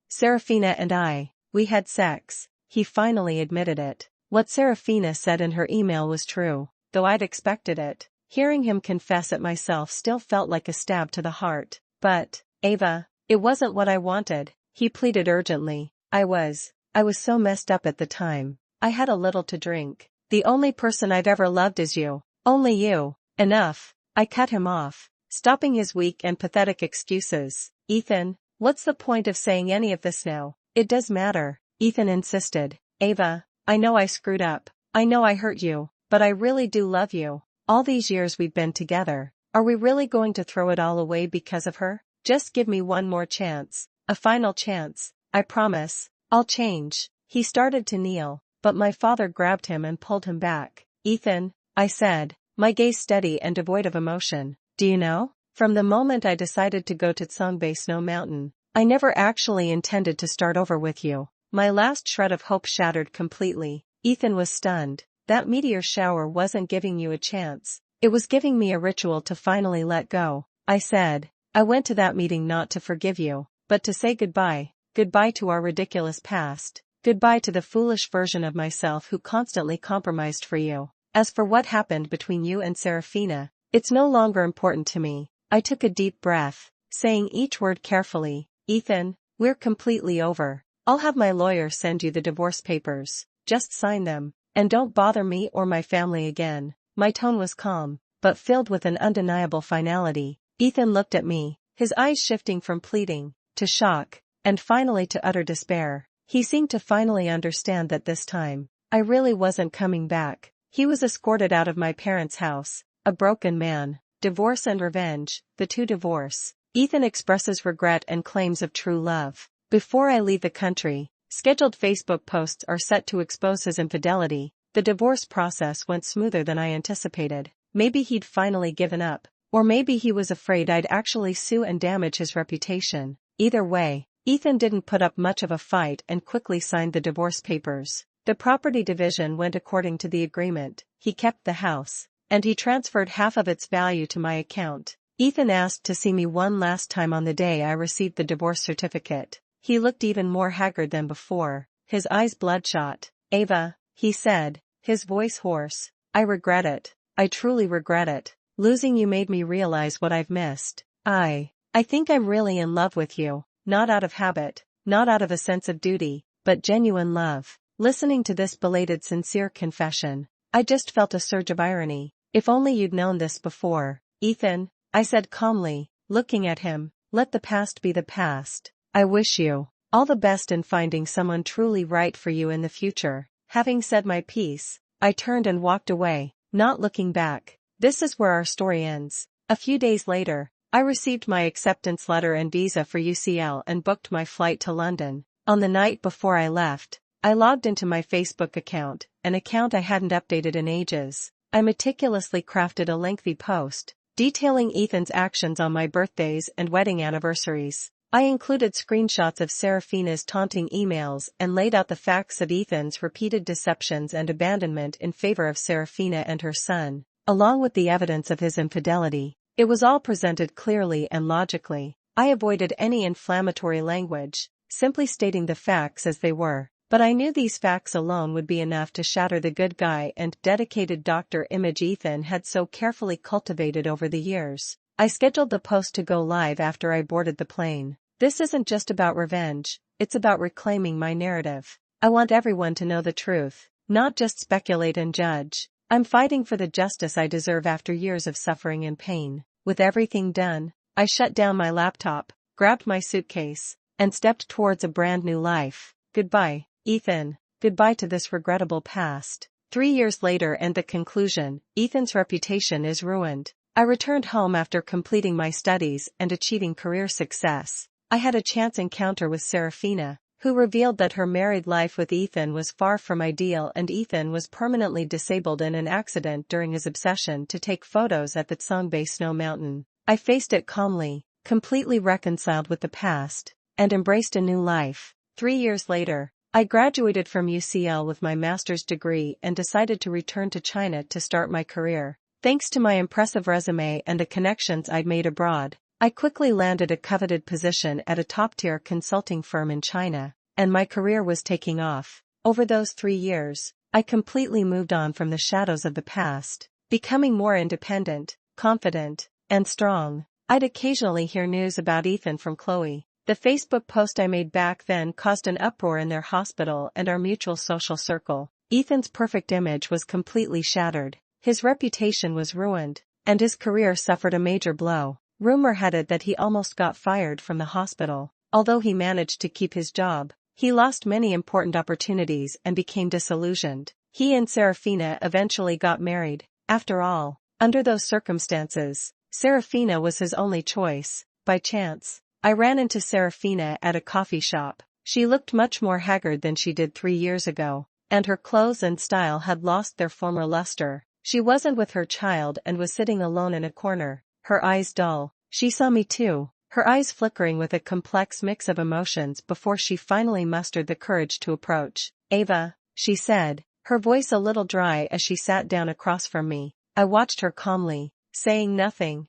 Serafina and we had sex." He finally admitted it. What Serafina said in her email was true, though I'd expected it. Hearing him confess it myself still felt like a stab to the heart. "But, Ava, it wasn't what I wanted," he pleaded urgently. I was so messed up at the time. I had a little to drink. "The only person I've ever loved is you. Only you." "Enough." I cut him off, stopping his weak and pathetic excuses. "Ethan, what's the point of saying any of this now?" "It does matter," Ethan insisted. "Ava, I know I screwed up. I know I hurt you, but I really do love you. All these years we've been together. Are we really going to throw it all away because of her? Just give me one more chance. A final chance. I promise. I'll change." He started to kneel, but my father grabbed him and pulled him back. "Ethan," I said, my gaze steady and devoid of emotion, "do you know? From the moment I decided to go to Songbei Snow Mountain, I never actually intended to start over with you. My last shred of hope shattered completely. Ethan was stunned. That meteor shower wasn't giving you a chance. It was giving me a ritual to finally let go, I said. I went to that meeting not to forgive you, but to say goodbye. Goodbye to our ridiculous past. Goodbye to the foolish version of myself who constantly compromised for you. As for what happened between you and Serafina, it's no longer important to me. I took a deep breath, saying each word carefully. Ethan, we're completely over. I'll have my lawyer send you the divorce papers. Just sign them, and don't bother me or my family again. My tone was calm, but filled with an undeniable finality. Ethan looked at me, his eyes shifting from pleading to shock, and finally to utter despair. He seemed to finally understand that this time, I really wasn't coming back. He was escorted out of my parents' house, a broken man. Divorce and revenge, the two divorce. Ethan expresses regret and claims of true love. Before I leave the country, scheduled Facebook posts are set to expose his infidelity. The divorce process went smoother than I anticipated. Maybe he'd finally given up, or maybe he was afraid I'd actually sue and damage his reputation. Either way, Ethan didn't put up much of a fight and quickly signed the divorce papers. The property division went according to the agreement. He kept the house, and he transferred half of its value to my account. Ethan asked to see me one last time on the day I received the divorce certificate. He looked even more haggard than before, his eyes bloodshot. Ava, he said, his voice hoarse, I regret it. I truly regret it. Losing you made me realize what I've missed. I think I'm really in love with you, not out of habit, not out of a sense of duty, but genuine love. Listening to this belated sincere confession, I just felt a surge of irony. If only you'd known this before, Ethan, I said calmly, looking at him, let the past be the past. I wish you all the best in finding someone truly right for you in the future. Having said my piece, I turned and walked away, not looking back. This is where our story ends. A few days later, I received my acceptance letter and visa for UCL and booked my flight to London. On the night before I left, I logged into my Facebook account, an account I hadn't updated in ages. I meticulously crafted a lengthy post, detailing Ethan's actions on my birthdays and wedding anniversaries. I included screenshots of Serafina's taunting emails and laid out the facts of Ethan's repeated deceptions and abandonment in favor of Serafina and her son, along with the evidence of his infidelity. It was all presented clearly and logically. I avoided any inflammatory language, simply stating the facts as they were. But I knew these facts alone would be enough to shatter the good guy and dedicated doctor image Ethan had so carefully cultivated over the years. I scheduled the post to go live after I boarded the plane. This isn't just about revenge, it's about reclaiming my narrative. I want everyone to know the truth, not just speculate and judge. I'm fighting for the justice I deserve after years of suffering and pain. With everything done, I shut down my laptop, grabbed my suitcase, and stepped towards a brand new life. Goodbye, Ethan. Goodbye to this regrettable past. 3 years later and the conclusion, Ethan's reputation is ruined. I returned home after completing my studies and achieving career success. I had a chance encounter with Serafina, who revealed that her married life with Ethan was far from ideal and Ethan was permanently disabled in an accident during his obsession to take photos at the Songbei Snow Mountain. I faced it calmly, completely reconciled with the past, and embraced a new life. 3 years later, I graduated from UCL with my master's degree and decided to return to China to start my career. Thanks to my impressive resume and the connections I'd made abroad, I quickly landed a coveted position at a top-tier consulting firm in China, and my career was taking off. Over those 3 years, I completely moved on from the shadows of the past, becoming more independent, confident, and strong. I'd occasionally hear news about Ethan from Chloe. The Facebook post I made back then caused an uproar in their hospital and our mutual social circle. Ethan's perfect image was completely shattered. His reputation was ruined, and his career suffered a major blow. Rumor had it that he almost got fired from the hospital. Although he managed to keep his job, he lost many important opportunities and became disillusioned. He and Serafina eventually got married. After all, under those circumstances, Serafina was his only choice. By chance, I ran into Serafina at a coffee shop. She looked much more haggard than she did 3 years ago, and her clothes and style had lost their former luster. She wasn't with her child and was sitting alone in a corner, her eyes dull. She saw me too, her eyes flickering with a complex mix of emotions before she finally mustered the courage to approach. "Ava," she said, her voice a little dry as she sat down across from me. I watched her calmly, saying nothing.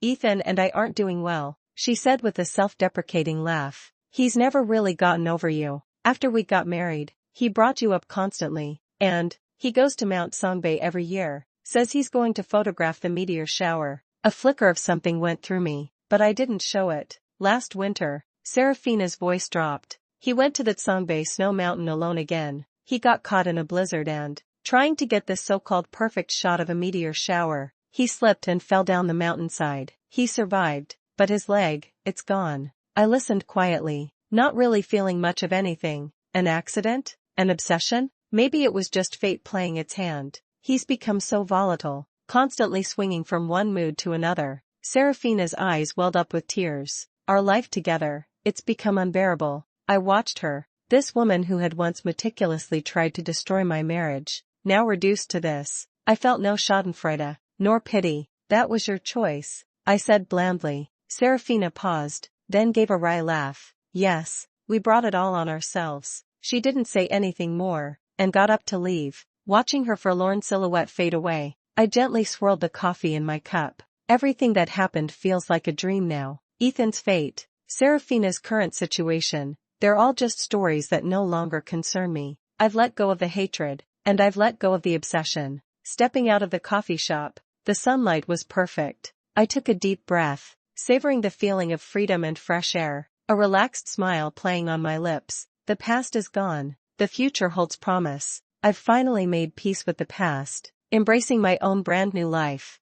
Ethan and I aren't doing well," she said with a self-deprecating laugh. "He's never really gotten over you. After we got married, he brought you up constantly, and he goes to Mount Songbei every year, says he's going to photograph the meteor shower." A flicker of something went through me, but I didn't show it. "Last winter," Serafina's voice dropped, "he went to that Songbei snow mountain alone again. He got caught in a blizzard and, trying to get this so-called perfect shot of a meteor shower, he slipped and fell down the mountainside. He survived, but his leg, it's gone." I listened quietly, not really feeling much of anything. An accident? An obsession? Maybe it was just fate playing its hand. "He's become so volatile, constantly swinging from one mood to another." Serafina's eyes welled up with tears. "Our life together, it's become unbearable." I watched her, this woman who had once meticulously tried to destroy my marriage, now reduced to this. I felt no schadenfreude, nor pity. "That was your choice," I said blandly. Serafina paused, then gave a wry laugh. "Yes, we brought it all on ourselves." She didn't say anything more, and got up to leave. Watching her forlorn silhouette fade away, I gently swirled the coffee in my cup. Everything that happened feels like a dream now. Ethan's fate, Serafina's current situation, they're all just stories that no longer concern me. I've let go of the hatred, and I've let go of the obsession. Stepping out of the coffee shop, the sunlight was perfect. I took a deep breath, savoring the feeling of freedom and fresh air, a relaxed smile playing on my lips. The past is gone, the future holds promise. I've finally made peace with the past, embracing my own brand new life.